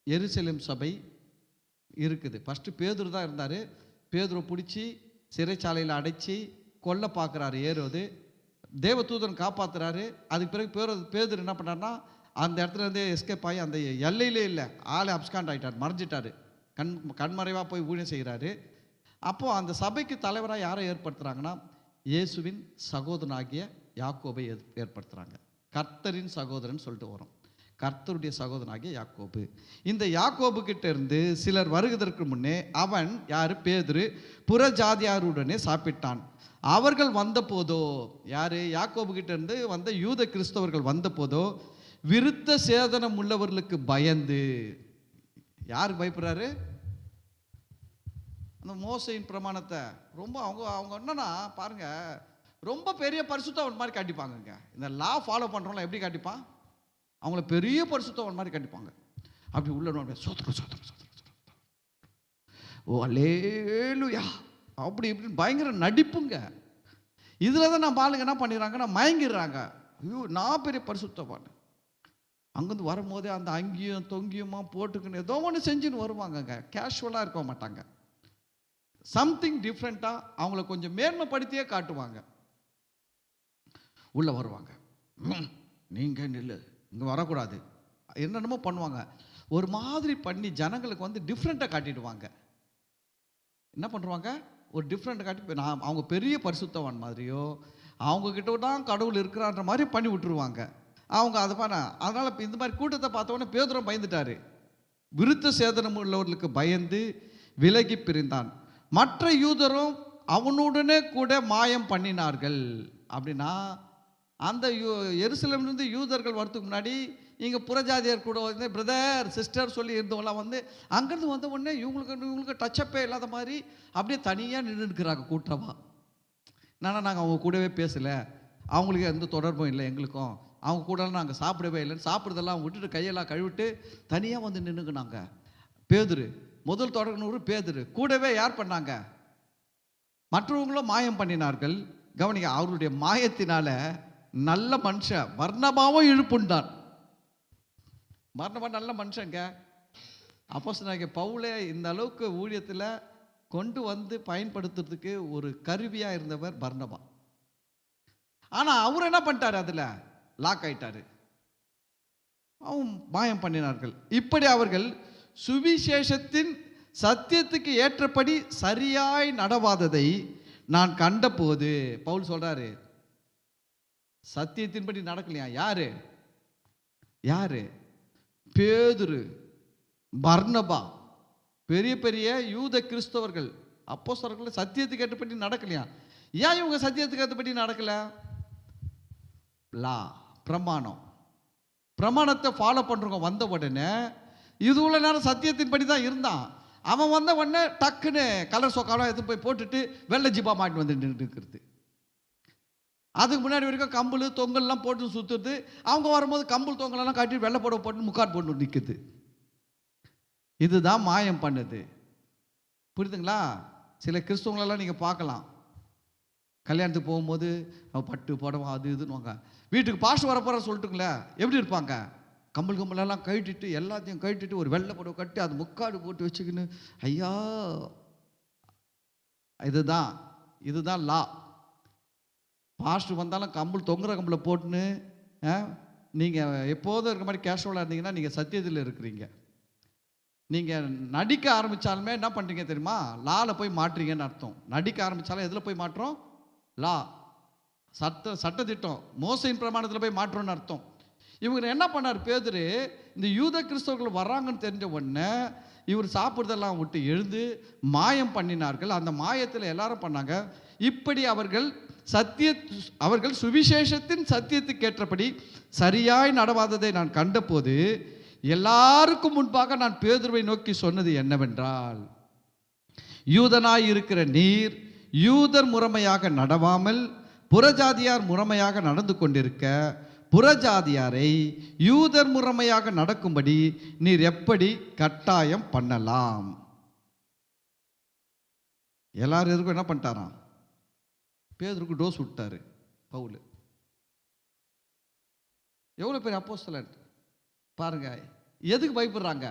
எருசலேம் சபை இருக்குது. ஃபஸ்ட்டு பேதுரு தான் இருந்தார். பேதுரு பிடிச்சி சிறைச்சாலையில் அடைச்சி கொல்ல பார்க்குறாரு ஏரோது. தேவதூதன் காப்பாற்றுறாரு. அதுக்கு பிறகு பேதுரு என்ன பண்ணார்னா அந்த இடத்துல இருந்தே எஸ்கேப் ஆகி அந்த எல்லையிலே இல்லை, ஆளை அப்ஸ்காண்ட் ஆகிட்டார், மறைஞ்சிட்டார். கண்மறைவாக போய் ஊழியம் செய்கிறாரு. அப்போது அந்த சபைக்கு தலைவராக யாரை ஏற்படுத்துகிறாங்கன்னா இயேசுவின் சகோதரனாகிய யாக்கோபை ஏற்படுத்துகிறாங்க. கர்த்தரின் சகோதரன் சொல்லிட்டு வரும். கர்த்தருடைய சகோதரனாகிய யாக்கோபு. இந்த யாக்கோபு கிட்ட இருந்து சிலர் வருவதற்கு முன்னே அவன் யார்? பேதுரு புறஜாதியாருடனே சாப்பிட்டான். அவர்கள் வந்த போதோ, யாரு? யாக்கோபு கிட்ட இருந்து வந்த யூத கிறிஸ்தவர்கள் வந்த போதோ விருத்த சேதனம் உள்ளவர்களுக்கு பயந்து. யாருக்கு பயப்படுறாரு? அந்த மோசையின் பிரமாணத்தை ரொம்ப அவங்க என்னன்னா பாருங்க, ரொம்ப பெரிய பரிசுத்தவன் மாதிரி காட்டிப்பாங்க. இந்த லா ஃபாலோ பண்ணுறவங்களாம் எப்படி காட்டிப்பான்? அவங்கள பெரிய பரிசுத்தவன் மாதிரி காட்டிப்பாங்க. அப்படி உள்ள சோத்திரம் ஓ அல்லேலூயா அப்படி இப்படின்னு பயங்கர நடிப்புங்க. இதில் தான் நம்ம ஆளுங்க என்ன பண்ணிடுறாங்கன்னா மயங்கிடுறாங்க. ஐயோ நான் பெரிய பரிசுத்தவான். அங்கேருந்து வரும்போதே அந்த அங்கியும் தொங்கியுமா போட்டுக்குன்னு ஏதோ ஒன்று செஞ்சுன்னு வருவாங்கங்க. கேஷுவலாக இருக்க மாட்டாங்க. சம்திங் டிஃப்ரெண்ட்டாக அவங்கள கொஞ்சம் மேன்மைப்படுத்தியே காட்டுவாங்க. உள்ளே வருவாங்க, நீங்கள் நில்லு, இங்கே வரக்கூடாது, என்னென்னமோ பண்ணுவாங்க. ஒரு மாதிரி பண்ணி ஜனங்களுக்கு வந்து டிஃப்ரெண்ட்டாக காட்டிடுவாங்க. என்ன பண்ணுவாங்க? ஒரு டிஃப்ரெண்ட்டை காட்டி அவங்க பெரிய பரிசுத்தவான் மாதிரியோ அவங்கக்கிட்ட தான் கடவுள் இருக்கிறான்ற மாதிரி பண்ணி விட்டுருவாங்க. அவங்க அதை பண்ண. அதனால் இப்போ இந்த மாதிரி கூட்டத்தை பார்த்தோன்னே பேதுரு பயந்துட்டார். விருத்த சேதனம் உள்ளவர்களுக்கு பயந்து விலகி பிரிந்தான். மற்ற யூதரும் அவனுடனே கூட மாயம் பண்ணினார்கள். அப்படின்னா அந்த எருசலேமிலிருந்து யூதர்கள் வரத்துக்கு முன்னாடி இங்கே புறஜாதியர் கூட வந்து பிரதர் சிஸ்டர் சொல்லி இருந்தவங்களாம் வந்து அங்கேருந்து வந்த உடனே இவங்களுக்கு டச்சப்பே இல்லாத மாதிரி அப்படியே தனியாக நின்றுக்கிறாங்க கூட்டமாக. என்னன்னா நாங்கள் அவங்க கூடவே பேசலை, அவங்களுக்கு எந்த தொடர்பும் இல்லை, எங்களுக்கும் அவங்க கூடலாம் நாங்கள் சாப்பிடவே இல்லைன்னு சாப்பிட்றதெல்லாம் விட்டுட்டு கையெல்லாம் கழுவிட்டு தனியாக வந்து நின்றுக்குனாங்க. பேதுரு முதல் தொடர்நூறு பேதுரு கூடவே யார் பண்ணாங்க? மற்றவங்களும் மாயம் பண்ணினார்கள். கவனிங்க, அவருடைய மாயத்தினால நல்ல மனுஷன் பர்னபாவும் இழுப்புண்டான். பர்னபா நல்ல மனுஷங்க. அப்போஸ்தலனாகிய பவுலே இந்த அளவுக்கு ஊழியத்தில் கொண்டு வந்து பயன்படுத்துறதுக்கு ஒரு கருவியாக இருந்தவர் பர்னபா. ஆனால் அவர் என்ன பண்ணிட்டாரு? அதில் லாக் ஆயிட்டாரு. அவன் மாயம் பண்ணினார்கள். இப்படி அவர்கள் சுவிசேஷத்தின் சத்தியத்துக்கு ஏற்றபடி சரியாய் நடவாததை நான் கண்டபோது, பவுல் சொல்றாரு, சத்தியத்தின்படி நடக்கலையா? யாரு? பேதுரு, பர்னபா, பெரிய பெரிய யூத கிறிஸ்தவர்கள், அப்போஸ்தலர்கள் சத்தியத்துக்கு ஏற்றபடி நடக்கலையா? ஏன் இவங்க சத்தியத்துக்கு ஏற்றபடி நடக்கல? லா, பிரமாணம். பிரமாணத்தை ஃபாலோ பண்ணுறவங்க வந்த உடனே, இது உள்ள நேரம் சத்தியத்தின்படி தான் இருந்தான். அவன் வந்த உடனே டக்குன்னு கலர் சொக்காலாம் எடுத்து போய் போட்டுட்டு வெள்ளை ஜிப்பா மாட்டி வந்துட்டு இருக்கிறது. அதுக்கு முன்னாடி வரைக்கும் கம்பல் தொங்கல்லாம் போட்டு சுற்றுறது. அவங்க வரும்போது கம்பல் தொங்கலெல்லாம் காட்டி வெள்ளை போட போட்டு முக்காட் போட்டு நிற்குது. இதுதான் மாயம் பண்ணுது. புரியுதுங்களா? சில கிறிஸ்தவங்களெல்லாம் நீங்கள் பார்க்கலாம், கல்யாணத்துக்கு போகும்போது பட்டு புடவை அது இதுன்னு வீட்டுக்கு பாஸ்ட் வரப்போற சொல்லிட்டுங்களே, எப்படி இருப்பாங்க? கம்பல் கம்பலெல்லாம் கழட்டிட்டு எல்லாத்தையும் கழட்டிட்டு ஒரு வெள்ளை புடவை கட்டி அது முக்காடு போட்டு வச்சுக்கின்னு, ஐயா, இதுதான் லா. பாஸ்ட் வந்தாலும் கம்பல் தொங்குற கம்பலை போட்டுன்னு நீங்கள் எப்போதும் இருக்க மாதிரி கேஷுவலாக இருந்தீங்கன்னா நீங்கள் சத்தியத்தில் இருக்கிறீங்க. நீங்கள் நடிக்க ஆரம்பித்தாலுமே என்ன பண்ணுறீங்க தெரியுமா? லாவில் போய் மாட்டுறீங்கன்னு அர்த்தம். நடிக்க ஆரம்பித்தாலும் எதில் போய் மாட்டுறோம்? லா, சட்டத்திட்டம், மோசையின் பிரமாணத்தில் போய் மாற்றோன்னு அர்த்தம். இவங்க என்ன பண்ணார் பேதுரு? இந்த யூத கிறிஸ்தவர்கள் வர்றாங்கன்னு தெரிஞ்ச உடனே இவர் சாப்பிட்றதெல்லாம் விட்டு எழுந்து மாயம் பண்ணினார்கள். அந்த மாயத்தில் எல்லாரும் பண்ணாங்க. இப்படி அவர்கள் சுவிசேஷத்தின் சத்தியத்துக்கு ஏற்றபடி சரியாய் நடவாததை நான் கண்டபோது எல்லாருக்கும் முன்பாக நான் பேதுருவை நோக்கி சொன்னது என்னவென்றால், யூதனாய் இருக்கிற நீர் யூதர் முறைமையாக நடவாமல் புறஜாதியார் முறைமையாக நடந்து கொண்டிருக்க, புறஜாதியாரை யூதர் முறைமையாக நடக்கும்படி நீர் எப்படி கட்டாயம் பண்ணலாம்? எல்லாரும் எதுக்கும் என்ன பண்ணிட்டாராம்? பேதுருக்கு டோஸ் விட்டாரு பவுல். எவ்வளோ பேர் அப்போஸ்தலன் பாருங்க. எதுக்கு பயப்படுறாங்க?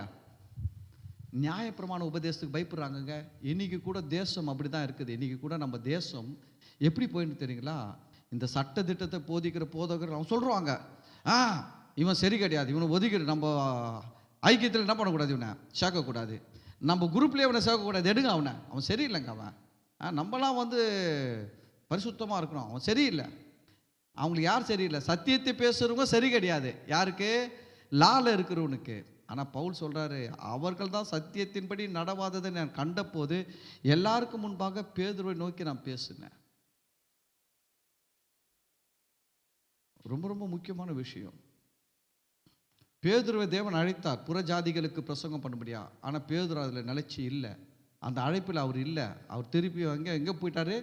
நியாயப்பிரமாண உபதேசத்துக்கு பயப்படுறாங்கங்க. இன்னைக்கு கூட தேசம் அப்படி தான் இருக்குது. இன்னைக்கு கூட நம்ம தேசம் எப்படி போயின்னு தெரியுங்களா? இந்த சட்ட திட்டத்தை போதிக்கிற போதகர் அவன் சொல்கிறாங்க, இவன் சரி கிடையாது, இவனை ஒதுக்கிடு, நம்ம ஐக்கியத்தில் என்ன பண்ணக்கூடாது, இவனை சேர்க்கக்கூடாது, நம்ம குரூப்லேயே அவனை சேர்க்கக்கூடாது, எடுங்க அவன் சரியில்லைங்க, நம்மளாம் பரிசுத்தமாக இருக்கிறோம், அவன் சரியில்லை. அவங்களுக்கு யார் சரியில்லை? சத்தியத்தை பேசுகிறவங்க சரி கிடையாது. யாருக்கு? லால இருக்கிறவனுக்கு. ஆனால் பவுல் சொல்கிறாரு, அவர்கள் தான் சத்தியத்தின்படி நடவாததை நான் கண்ட போது எல்லாருக்கும் முன்பாக பேதுருவை நோக்கி நான் பேசினேன். ரொம்ப ரொம்ப முக்கியமான விஷயம். பேதுருவை தேவன் அழைத்தார் புற ஜாதிகளுக்கு பிரசங்கம் பண்ணும்படியா. ஆனால் பேதுரு அதில் நிலைச்சி இல்லை, அந்த அழைப்பில் அவர் இல்லை. அவர் திருப்பி எங்கே போயிட்டாரு?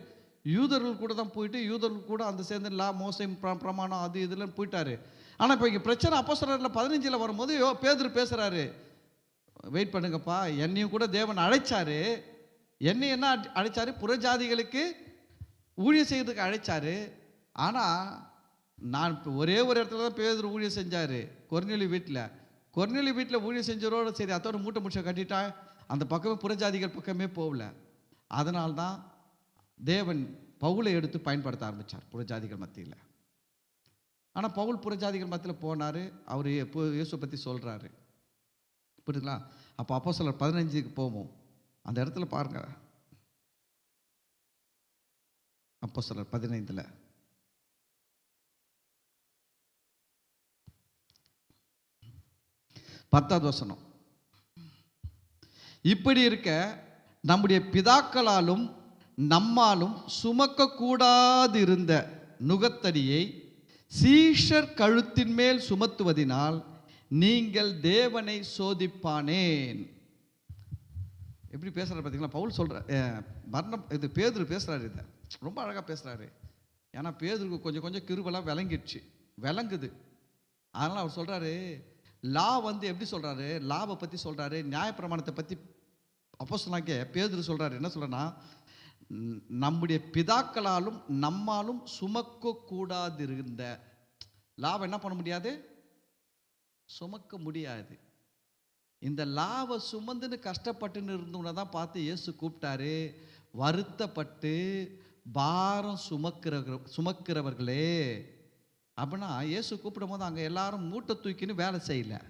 யூதர்கள் கூட தான் போயிட்டு யூதர்கள் கூட அந்த சேர்ந்து லா, மோசை பிரமாணம் அது இதெல்லாம் போயிட்டாரு. ஆனால் இப்போ இங்கே பிரச்சனை அப்போஸ்தலரில் 15 வரும்போது பேதுரு பேசுகிறாரு, வெயிட் பண்ணுங்கப்பா, என்னையும் கூட தேவன் அழைச்சாரு. என்னை என்ன அழைச்சாரு? புறஜாதிகளுக்கு ஊழியம் செய்யறதுக்கு அழைச்சாரு. ஆனால் நான் இப்போ ஒரே ஒரு இடத்துல தான் பேதுரு ஊழியம் செஞ்சார், கொர்நேலியு வீட்டில். கொர்நேலியு வீட்டில் ஊழியம் செஞ்சவரோடு சரி, அதோட மூட்டை முடிச்ச கட்டிட்டா அந்த பக்கமே புறஜாதிகள் பக்கமே போகல. அதனால்தான் தேவன் பவுலை எடுத்து பயன்படுத்த ஆரம்பித்தார் புறஜாதிகள் மத்தியில். ஆனால் பவுல் புறஜாதிகள் மத்தியில் போனார், அவர் இயேசுவை பற்றி சொல்கிறாரு. புரியுதுங்களா? அப்போ அப்போஸ்தலர் 15 போவோம். அந்த இடத்துல பாருங்க, அப்போஸ்தலர் 15 10வது வசனம். இப்படி இருக்க நம்முடைய பிதாக்களாலும் நம்மாலும் சுமக்க கூடாது இருந்த நுகத்தடியை சீஷர் கழுத்தின் மேல் சுமத்துவதினால் நீங்கள் தேவனை சோதிப்பானேன். எப்படி பேசுறாரு பார்த்தீங்களா? பவுல் சொல்ற பேதுரு பேசுறாரு, இதை ரொம்ப அழகாக பேசுறாரு. ஏன்னா பேதுருக்கு கொஞ்சம் கிருபெல்லாம் விளங்குது. அதனால அவர் சொல்றாரு, லா எப்படி சொல்றாரு? லாவை பற்றி சொல்றாரு, நியாயப்பிரமாணத்தை பற்றி அப்போஸ்தலனாகிய பேதுரு சொல்றாரு. என்ன சொல்றேன்னா, நம்முடைய பிதாக்களாலும் நம்மாலும் சுமக்க கூடாது இருந்த லாவை என்ன பண்ண முடியாது? சுமக்க முடியாது. இந்த லாவை சுமந்துன்னு கஷ்டப்பட்டுன்னு இருந்தவனை தான் பார்த்து இயேசு கூப்பிட்டாரு, வருத்தப்பட்டு பாரம் சுமக்கிறவர்களே அப்படின்னா. இயேசு கூப்பிடும் போது அங்கே எல்லாரும் மூட்டை தூக்கின்னு வேலை செய்யலை,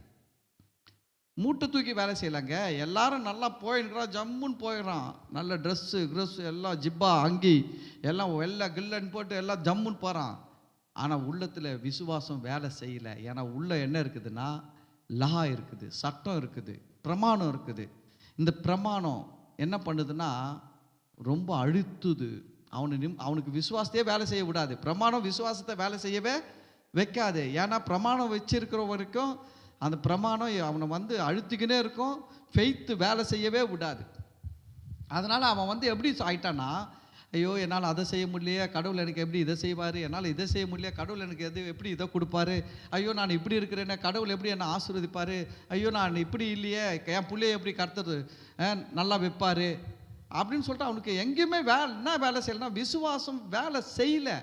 மூட்டை தூக்கி வேலை செய்யலாங்க. எல்லாரும் நல்லா போயின்றான், ஜம்முன்னு போயிடுறான், நல்ல ட்ரெஸ்ஸு எல்லாம் ஜிப்பா அங்கி எல்லாம் வெள்ளை கில்லன்னு போட்டு எல்லாம் ஜம்முன்னு போகிறான். ஆனால் உள்ளத்தில் விசுவாசம் வேலை செய்யலை. ஏன்னா உள்ள என்ன இருக்குதுன்னா, லா இருக்குது, சட்டம் இருக்குது, பிரமாணம் இருக்குது. இந்த பிரமாணம் என்ன பண்ணுதுன்னா ரொம்ப அழுத்துது. அவனுக்கு விசுவாசத்தையே வேலை செய்ய விடாது. பிரமாணம் விசுவாசத்தை வேலை செய்யவே வைக்காது. ஏன்னா பிரமாணம் வச்சிருக்கிற வரைக்கும் அந்த பிரமாணம் அவனை வந்து அழுத்திக்கினே இருக்கும், ஃபெய்த்து வேலை செய்யவே விடாது. அதனால் அவன் எப்படி ஆயிட்டான்னா, ஐயோ என்னால் அதை செய்ய முடியலையே, கடவுள் எனக்கு எப்படி இதை செய்வார், என்னால் இதை செய்ய முடியலையே, கடவுள் எனக்கு எப்படி இதை கொடுப்பாரு, ஐயோ நான் இப்படி இருக்கிறேனே, கடவுள் எப்படி என்னை ஆசீர்வதிப்பார், ஐயோ நான் இப்படி இல்லையே, என் பிள்ளைய எப்படி கர்த்தர் நல்லா வைப்பார் அப்படின்னு சொல்லிட்டு அவனுக்கு எங்கேயுமே என்ன வேலை செய்யலைன்னா விசுவாசம் வேலை செய்யலை.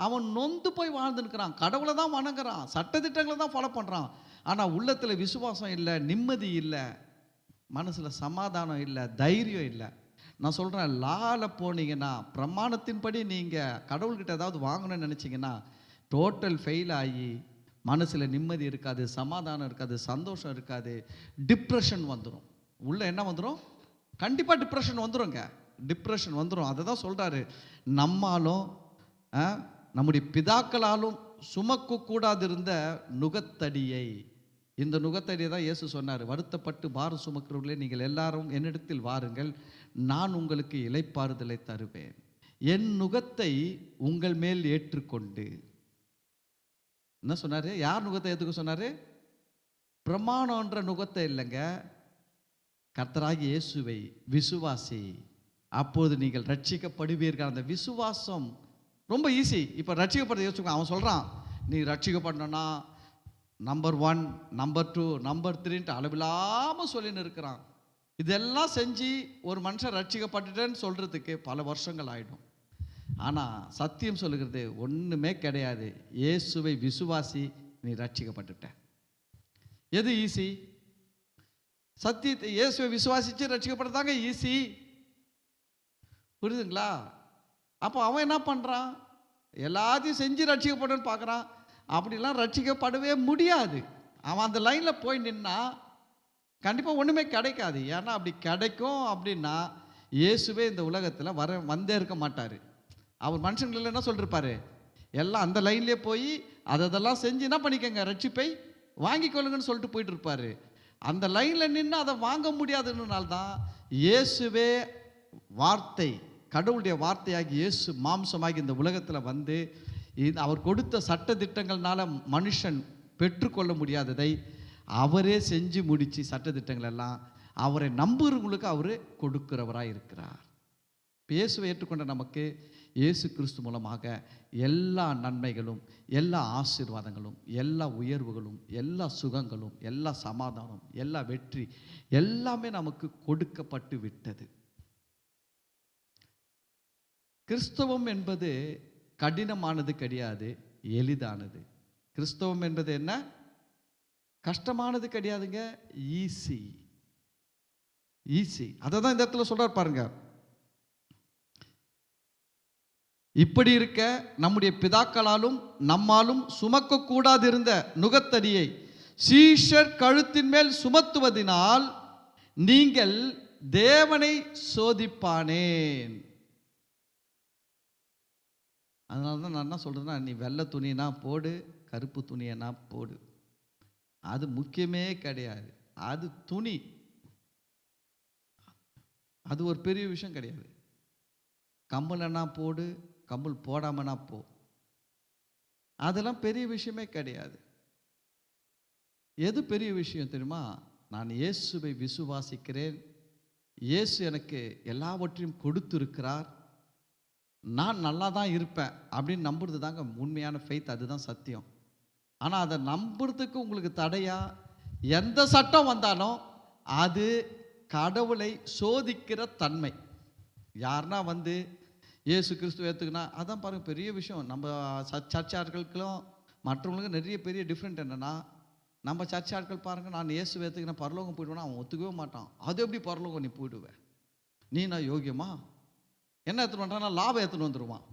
அவன் நொந்து போய் வாழ்ந்துருக்கிறான், கடவுளை தான் வணங்குறான், சட்டத்திட்டங்களை தான் ஃபாலோ பண்ணுறான். ஆனால் உள்ளத்தில் விசுவாசம் இல்லை, நிம்மதி இல்லை, மனசில் சமாதானம் இல்லை, தைரியம் இல்லை. நான் சொல்கிறேன், லால போனீங்கன்னா, பிரமாணத்தின்படி நீங்கள் கடவுள்கிட்ட ஏதாவது வாங்கணும்னு நினச்சிங்கன்னா டோட்டல் ஃபெயில் ஆகி மனசில் நிம்மதி இருக்காது, சமாதானம் இருக்காது, சந்தோஷம் இருக்காது, டிப்ரெஷன் வந்துடும். உள்ள என்ன வந்துடும்? கண்டிப்பாக டிப்ரெஷன் வந்துடுங்க, டிப்ரெஷன் வந்துடும். அதை தான் சொல்கிறாரு, நம்மாலும் நம்முடைய பிதாக்களாலும் சுமக்கக்கூடாது இருந்த நுகத்தடியை, இந்த நுகத்தடியை தான் இயேசு சொன்னார், வருத்தப்பட்டு பாரம் சுமக்கிறவர்களே நீங்கள் எல்லாரும் என்னிடத்தில் வாருங்கள், நான் உங்களுக்கு இளைப்பாறுதலை தருவேன், என் நுகத்தை உங்கள் மேல் ஏற்றுக்கொண்டு. என்ன சொன்னாரு? யார் நுகத்தை ஏற்றுக்க சொன்னாரு? பிரமாணம்ன்ற நுகத்தை இல்லைங்க, கர்த்தராகிய இயேசுவை விசுவாசி, அப்போது நீங்கள் ரட்சிக்கப்படுவீர்கள். அந்த விசுவாசம் ரொம்ப ஈஸி. இப்போ ரட்சிக்கப்படுறது யோசிச்சுக்கோ. அவன் சொல்கிறான், நீ ரட்சிக்கப்படணும்னா நம்பர் 1, நம்பர் 2, நம்பர் 3ன்ட்டு அளவில்லாமல் சொல்லின்னு இருக்கிறான். இதெல்லாம் செஞ்சு ஒரு மனுஷன் ரட்சிக்கப்பட்டுட்டேன்னு சொல்கிறதுக்கு பல வருஷங்கள் ஆகிடும். ஆனால் சத்தியம் சொல்லுகிறது ஒன்றுமே கிடையாது. இயேசுவை விசுவாசி, நீ ரட்சிக்கப்பட்டுட்ட. எது ஈஸி? சத்தியத்தை இயேசுவை விசுவாசித்து ரட்சிக்கப்படுறதாங்க ஈஸி. புரியுதுங்களா? அப்போ அவன் என்ன பண்ணுறான்? எல்லாத்தையும் செஞ்சு ரட்சிக்கப்படணும்னு பார்க்குறான். அப்படிலாம் ரட்சிக்கப்படவே முடியாது. அவன் அந்த லைனில் போய் நின்னா கண்டிப்பாக ஒன்றுமே கிடைக்காது. ஏன்னா அப்படி கிடைக்கும் அப்படின்னா இயேசுவே இந்த உலகத்தில் வந்தே இருக்க மாட்டார். அவர் மனுஷங்களில் என்ன சொல்லிருப்பாரு? எல்லாம் அந்த லைன்லேயே போய் அதெல்லாம் செஞ்சு என்ன பண்ணிக்கங்க, ரட்சிப்பை வாங்கிக்கொள்ளுங்கன்னு சொல்லிட்டு போயிட்டு இருப்பார். அந்த லைனில் நின்று அதை வாங்க முடியாதுன்றனால்தான் இயேசுவே வார்த்தை, கடவுளுடைய வார்த்தையாகி இயேசு மாம்சமாகி இந்த உலகத்தில் வந்து அவர் கொடுத்த சட்ட திட்டங்கள்னால மனுஷன் பெற்றுக்கொள்ள முடியாததை அவரே செஞ்சு முடித்து சட்டத்திட்டங்கள் எல்லாம் அவரை நம்புகிறவங்களுக்கு அவர் கொடுக்கிறவராக இருக்கிறார். இயேசுவை ஏற்றுக்கொண்ட நமக்கு இயேசு கிறிஸ்து மூலமாக எல்லா நன்மைகளும், எல்லா ஆசீர்வாதங்களும், எல்லா உயர்வுகளும், எல்லா சுகங்களும், எல்லா சமாதானம், எல்லா வெற்றி எல்லாமே நமக்கு கொடுக்கப்பட்டு விட்டது. கிறிஸ்தவம் என்பது கடினமானது கிடையாது, எளிதானது. கிறிஸ்தவம் என்பது என்ன? கஷ்டமானது கிடையாதுங்க, ஈஸி. ஈஸி. அதை தான் இந்த இடத்துல சொல்றார் பாருங்க. இப்படி இருக்க நம்முடைய பிதாக்களாலும் நம்மாலும் சுமக்க கூடாது இருந்த நுகத்தடியை சீஷர் கழுத்தின் மேல் சுமத்துவதினால் நீங்கள் தேவனை சோதிப்பானேன். அதனால தான் நான் என்ன சொல்றேன்னா, நீ வெள்ளை துணினா போடு, கருப்பு துணியனா போடு, அது முக்கியமே கிடையாது. அது துணி, அது ஒரு பெரிய விஷயம் கிடையாது. கம்மலனா போடு, கம்மல் போடாமனா போ, அதெல்லாம் பெரிய விஷயமே கிடையாது. எது பெரிய விஷயம் தெரியுமா? நான் இயேசுவை விசுவாசிக்கிறேன், இயேசு எனக்கு எல்லாவற்றையும் கொடுத்திருக்கிறார், நான் நல்லா தான் இருப்பேன் அப்படின்னு நம்புறது தாங்க உண்மையான ஃபெய்த். அதுதான் சத்தியம். ஆனால் அதை நம்புறதுக்கு உங்களுக்கு தடையா எந்த சட்டம் வந்தாலும் அது கடவுளை சோதிக்கிற தன்மை. யாருன்னா வந்து இயேசு கிறிஸ்துவ ஏற்றுக்குன்னா, அதான் பாருங்கள் பெரிய விஷயம். நம்ம சர்ச் ஆட்களுக்கும் மற்றவங்களுக்கும் நிறைய பெரிய டிஃப்ரெண்ட் என்னென்னா, நம்ம சர்ச் ஆட்கள் பாருங்கள், நான் இயேசு ஏற்றுக்குன்னா பரலோகம் போயிடுவேன்னா அவன் ஒத்துக்கவே மாட்டான். அது எப்படி பரலோகம் நீ போயிடுவேன்? நீ நான் யோகியமா? என்ன எடுத்துன்னு வந்துட்டான்? லாபம் எடுத்துன்னு வந்துடுவான்.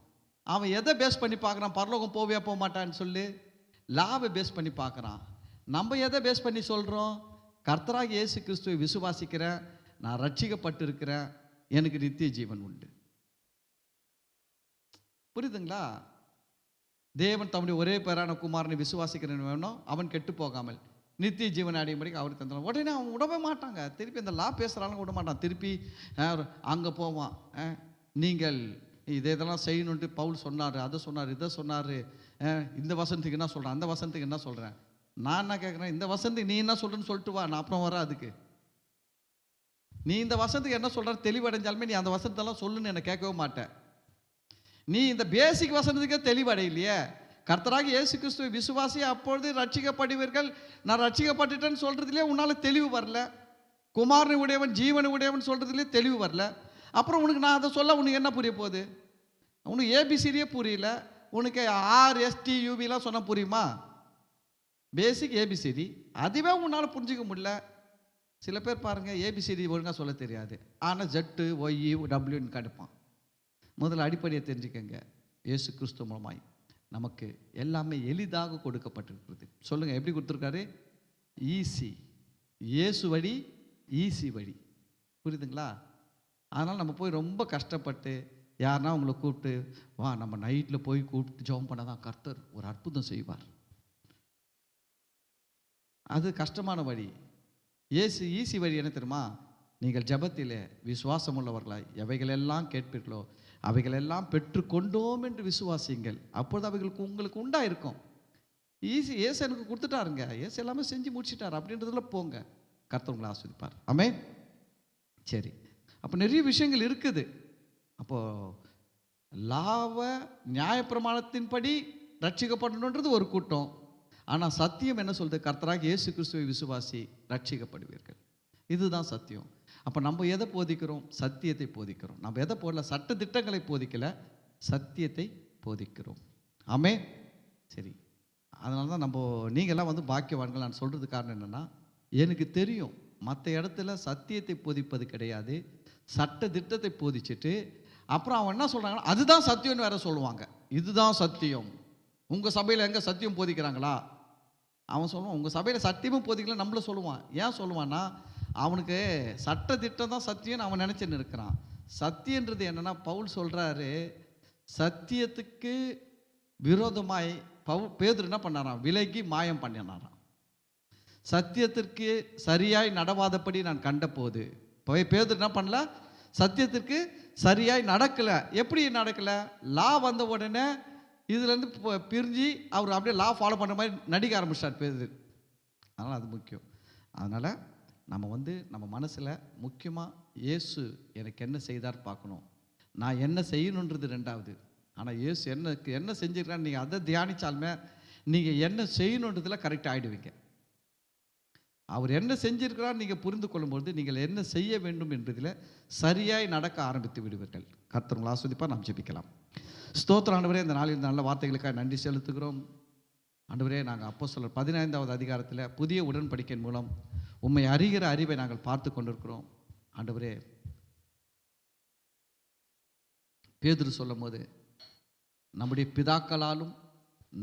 அவன் எதை பேஸ் பண்ணி பார்க்குறான்? பரலோகம் போவே போக மாட்டான்னு சொல்லி லாபை பேஸ் பண்ணி பார்க்குறான். நம்ம எதை பேஸ் பண்ணி சொல்கிறோம்? கர்த்தராக இயேசு கிறிஸ்துவை விசுவாசிக்கிறேன், நான் ரட்சிக்கப்பட்டு இருக்கிறேன், எனக்கு நித்திய ஜீவன் உண்டு. புரியுதுங்களா? தேவன் தம்முடைய ஒரே பேரான குமாரனை விசுவாசிக்கிறேன் வேணும், அவன் கெட்டு போகாமல் நித்திய ஜீவனை அடையும்படிக்கு அவர் தந்தார். உடனே அவன் விடவே மாட்டாங்க. திருப்பி இந்த லா பேசுகிறாலும் விட மாட்டான். திருப்பி அங்கே போவான். நீங்கள் இதெல்லாம் செய்யணுன்ட்டு பவுல் சொன்னார், அதை சொன்னார், இதை சொன்னார், இந்த வசனத்துக்கு என்ன சொல்கிறேன், அந்த வசனத்துக்கு என்ன சொல்கிறேன். நான் என்ன கேட்குறேன், இந்த வசனத்துக்கு நீ என்ன சொல்கிறேன்னு சொல்லிட்டு வா, நான் அப்புறம் வரேன். அதுக்கு நீ இந்த வசனத்துக்கு என்ன சொல்கிற தெளிவடைஞ்சாலுமே நீ அந்த வசனத்தெல்லாம் சொல்லுன்னு என்னை கேட்கவே மாட்டேன். நீ இந்த பேசிக் வசனத்துக்கே தெளிவடையிலையே. கர்த்தராகிய இயேசு கிறிஸ்துவை விசுவாசி அப்பொழுது ரட்சிக்கப்படுவீர்கள், நான் ரட்சிக்கப்பட்டுட்டேன்னு சொல்கிறதுலேயே உன்னால் தெளிவு வரல. குமாரனை உடையவன் ஜீவனை உடையவன் சொல்கிறதுலேயே தெளிவு வரல. அப்புறம் உனக்கு நான் அதை சொல்ல உனக்கு என்ன புரிய போகுது? உனக்கு ஏபிசிடியே புரியல. உனக்கு RSTUVலாம் சொன்னால் புரியுமா? பேசிக் ஏபிசிடி அதுவே உன்னால் புரிஞ்சிக்க முடியல. சில பேர் பாருங்கள், ஏபிசிடி ஒழுங்காக சொல்ல தெரியாது, ஆனால் ZYWன்னு கடுப்பான். முதல்ல அடிப்படையை தெரிஞ்சுக்கங்க. இயேசு கிறிஸ்து மூலமாய் நமக்கு எல்லாமே எளிதாக கொடுக்கப்பட்டிருக்கிறது. சொல்லுங்கள், எப்படி கொடுத்துருக்காரு? ஈஸி. இயேசு வழி, ஈஸி வழி. புரியுதுங்களா? அதனால் நம்ம போய் ரொம்ப கஷ்டப்பட்டு யாருன்னா உங்களை கூப்பிட்டு வா நம்ம நைட்டில் போய் கூப்பிட்டு ஜெபம் பண்ண தான் கர்த்தர் ஒரு அற்புதம் செய்வார், அது கஷ்டமான வழி. இயேசு ஈஸி வழி என்ன தெரியுமா? நீங்கள் ஜெபத்திலே விசுவாசம் உள்ளவர்களாய் எவைகளெல்லாம் கேட்பீர்களோ அவைகளெல்லாம் பெற்றுக்கொண்டோம் என்று விசுவாசிங்கள், அப்பொழுது அவைகளுக்கு உங்களுக்கு உண்டாயிருக்கும். ஈஸி. இயேசு எனக்கு கொடுத்துட்டாருங்க, இயேசு எல்லாமே செஞ்சு முடிச்சிட்டார் அப்படின்றதுல போங்க, கர்த்தர் உங்களை ஆசீர்வதிப்பார். ஆமென். சரி, அப்போ நிறைய விஷயங்கள் இருக்குது. அப்போது நியாயப்பிரமாணத்தின்படி ரட்சிக்கப்படணுன்றது ஒரு கூட்டம். ஆனால் சத்தியம் என்ன சொல்றது? கர்த்தராகிய இயேசு கிறிஸ்துவை விசுவாசி ரட்சிக்கப்படுவீர்கள், இதுதான் சத்தியம். அப்போ நம்ம எதை போதிக்கிறோம்? சத்தியத்தை போதிக்கிறோம். நம்ம எதை போடல? சட்ட திட்டங்களை போதிக்கல, சத்தியத்தை போதிக்கிறோம். ஆமென். சரி, அதனால தான் நம்ம நீங்கள்லாம் வந்து பாக்கியவான்கள் நான் சொல்கிறது காரணம் என்னென்னா, எனக்கு தெரியும் மற்ற இடத்துல சத்தியத்தை போதிப்பது கிடையாது, சட்ட திட்டத்தை போதிச்சுட்டு அப்புறம் அவன் என்ன சொல்கிறாங்கன்னா அதுதான் சத்தியம்னு வேற சொல்லுவாங்க. இதுதான் சத்தியம். உங்கள் சபையில் எங்கே சத்தியம் போதிக்கிறாங்களா? அவன் சொல்லுவான் உங்கள் சபையில் சத்தியமும் போதிக்கல, நம்மள சொல்லுவான். ஏன் சொல்லுவான்னா, அவனுக்கு சட்ட திட்டம் தான் சத்தியம்னு அவன் நினச்சின்னு இருக்கிறான். சத்தியன்றது என்னென்னா, பவுல் சொல்கிறாரு, சத்தியத்துக்கு விரோதமாய் பேதுரு என்ன பண்ணாராம்? விலகி மாயம் பண்ணினாராம். சத்தியத்திற்கு சரியாய் நடவாதபடி நான் கண்ட போது பேதுரு என்ன பண்ணல? சத்தியத்திற்கு சரியாய் நடக்கலை. எப்படி நடக்கலை? லா வந்த உடனே இதுலேருந்து பிரிஞ்சு அவர் அப்படியே லா ஃபாலோ பண்ணுற மாதிரி நடிக்க ஆரம்பிச்சார் பேதுரு. அதனால் அது முக்கியம். அதனால் நம்ம வந்து நம்ம மனசில் முக்கியமாக இயேசு எனக்கு என்ன செய்தார் பார்க்கணும், நான் என்ன செய்யணுன்றது ரெண்டாவது. ஆனால் இயேசு என்ன செஞ்சுருக்கான்னு நீங்கள் அதை தியானித்தாலுமே நீங்கள் என்ன செய்யணுன்றதில் கரெக்டாக ஆகிடுவீங்க. அவர் என்ன செஞ்சிருக்கிறார் நீங்கள் புரிந்து கொள்ளும்பொழுது நீங்கள் என்ன செய்ய வேண்டும் என்பதில் சரியாய் நடக்க ஆரம்பித்து விடுவீர்கள். கர்த்தர் உங்களை ஆசீர்வதிப்பார். நாம் ஜெபிக்கலாம். ஸ்தோத்திரம் ஆண்டவரே, இந்த நாளில் நல்ல வார்த்தைகளுக்காக நன்றி செலுத்துகிறோம். ஆண்டவரே, நாங்கள் அப்போஸ்தலர் 15வது அதிகாரத்தில் புதிய உடன்படிக்கையின் மூலம் உம்மை அறிகிற அறிவை நாங்கள் பார்த்து கொண்டிருக்கிறோம். ஆண்டவரே, பேதுரு சொல்லும் போது நம்முடைய பிதாக்களாலும்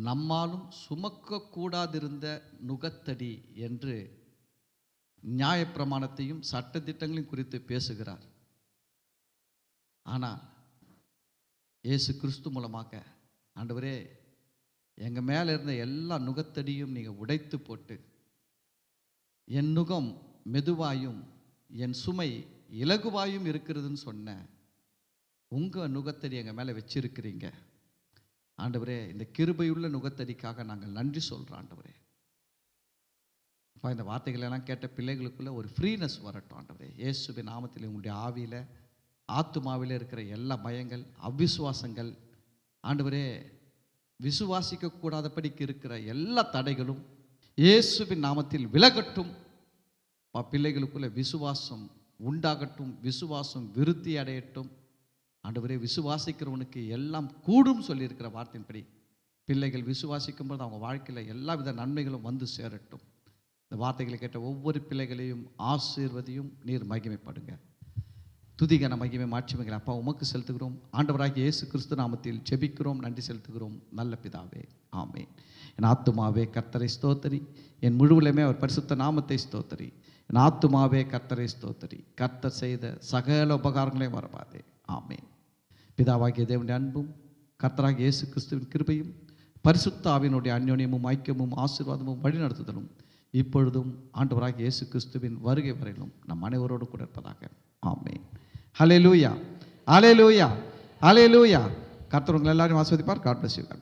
நம்மாலும் சுமக்கக்கூடாதிருந்த நுகத்தடி என்று நியாயப்பிரமாணத்தையும் சட்டத்திட்டங்களையும் குறித்து பேசுகிறார். ஆனால் இயேசு கிறிஸ்து மூலமாக ஆண்டவரே, எங்கள் மேலே இருந்த எல்லா நுகத்தடியும் நீங்கள் உடைத்து போட்டு என் நுகம் மெதுவாயும் என் சுமை இலகுவாயும் இருக்கிறதுன்னு சொன்ன உங்கள் நுகத்தடி எங்கள் மேலே வச்சிருக்கிறீங்க. ஆண்டவரே, இந்த கிருபையுள்ள நுகத்தடிக்காக நாங்கள் நன்றி சொல்கிறோம். ஆண்டவரே, அப்பா, இந்த வார்த்தைகளெல்லாம் கேட்ட பிள்ளைகளுக்குள்ள ஒரு ஃப்ரீனஸ் வரட்டும். ஆண்டவரே, இயேசுவின் நாமத்தில் உங்களுடைய ஆவியில் ஆத்துமாவில் இருக்கிற எல்லா பயங்கள், அவ்விசுவாசங்கள், ஆண்டவரே விசுவாசிக்க கூடாதபடிக்கு இருக்கிற எல்லா தடைகளும் இயேசுவின் நாமத்தில் விலகட்டும். பிள்ளைகளுக்குள்ள விசுவாசம் உண்டாகட்டும், விசுவாசம் விருத்தி அடையட்டும். ஆண்டவரே, விசுவாசிக்கிறவனுக்கு எல்லாம் கூடும் சொல்லியிருக்கிற வார்த்தையின்படி பிள்ளைகள் விசுவாசிக்கும் போது அவங்க வாழ்க்கையில் எல்லா வித நன்மைகளும் வந்து சேரட்டும். இந்த வார்த்தைகளை கேட்ட ஒவ்வொரு பிள்ளைகளையும் ஆசீர்வதியும். நீர் மகிமைப்படுங்க. துதிகன மகிமை மாட்சிமைகள் அப்பா உமக்கு செலுத்துகிறோம். ஆண்டவராகிய இயேசு கிறிஸ்து நாமத்தில் ஜெபிக்கிறோம், நன்றி செலுத்துகிறோம் நல்ல பிதாவே, ஆமென். என் ஆத்துமாவே கர்த்தரை ஸ்தோத்தரி, என் முழுவலுமே அவர் பரிசுத்த நாமத்தை ஸ்தோத்தரி. என் ஆத்துமாவே கர்த்தரை ஸ்தோத்தரி, கர்த்தர் செய்த சகல உபகாரங்களையும் மறவாதே, ஆமென். பிதாவாகிய தேவனுடைய அன்பும் கர்த்தராகிய இயேசு கிறிஸ்துவின் கிருபையும் பரிசுத்த ஆவியினுடைய அந்யோன்யமும் ஐக்கியமும் ஆசீர்வாதமும் வழிநடத்துதலும் இப்பொழுதும் ஆண்டவராகிய இயேசு கிறிஸ்துவின் வருகை வரையிலும் நம் அனைவரோடு கூட இருப்பதாக. ஆமென். ஹல்லேலூயா, ஹல்லேலூயா, ஹல்லேலூயா. கர்த்தர் உங்களை எல்லாரையும் ஆசீர்வதிப்பார். God bless you.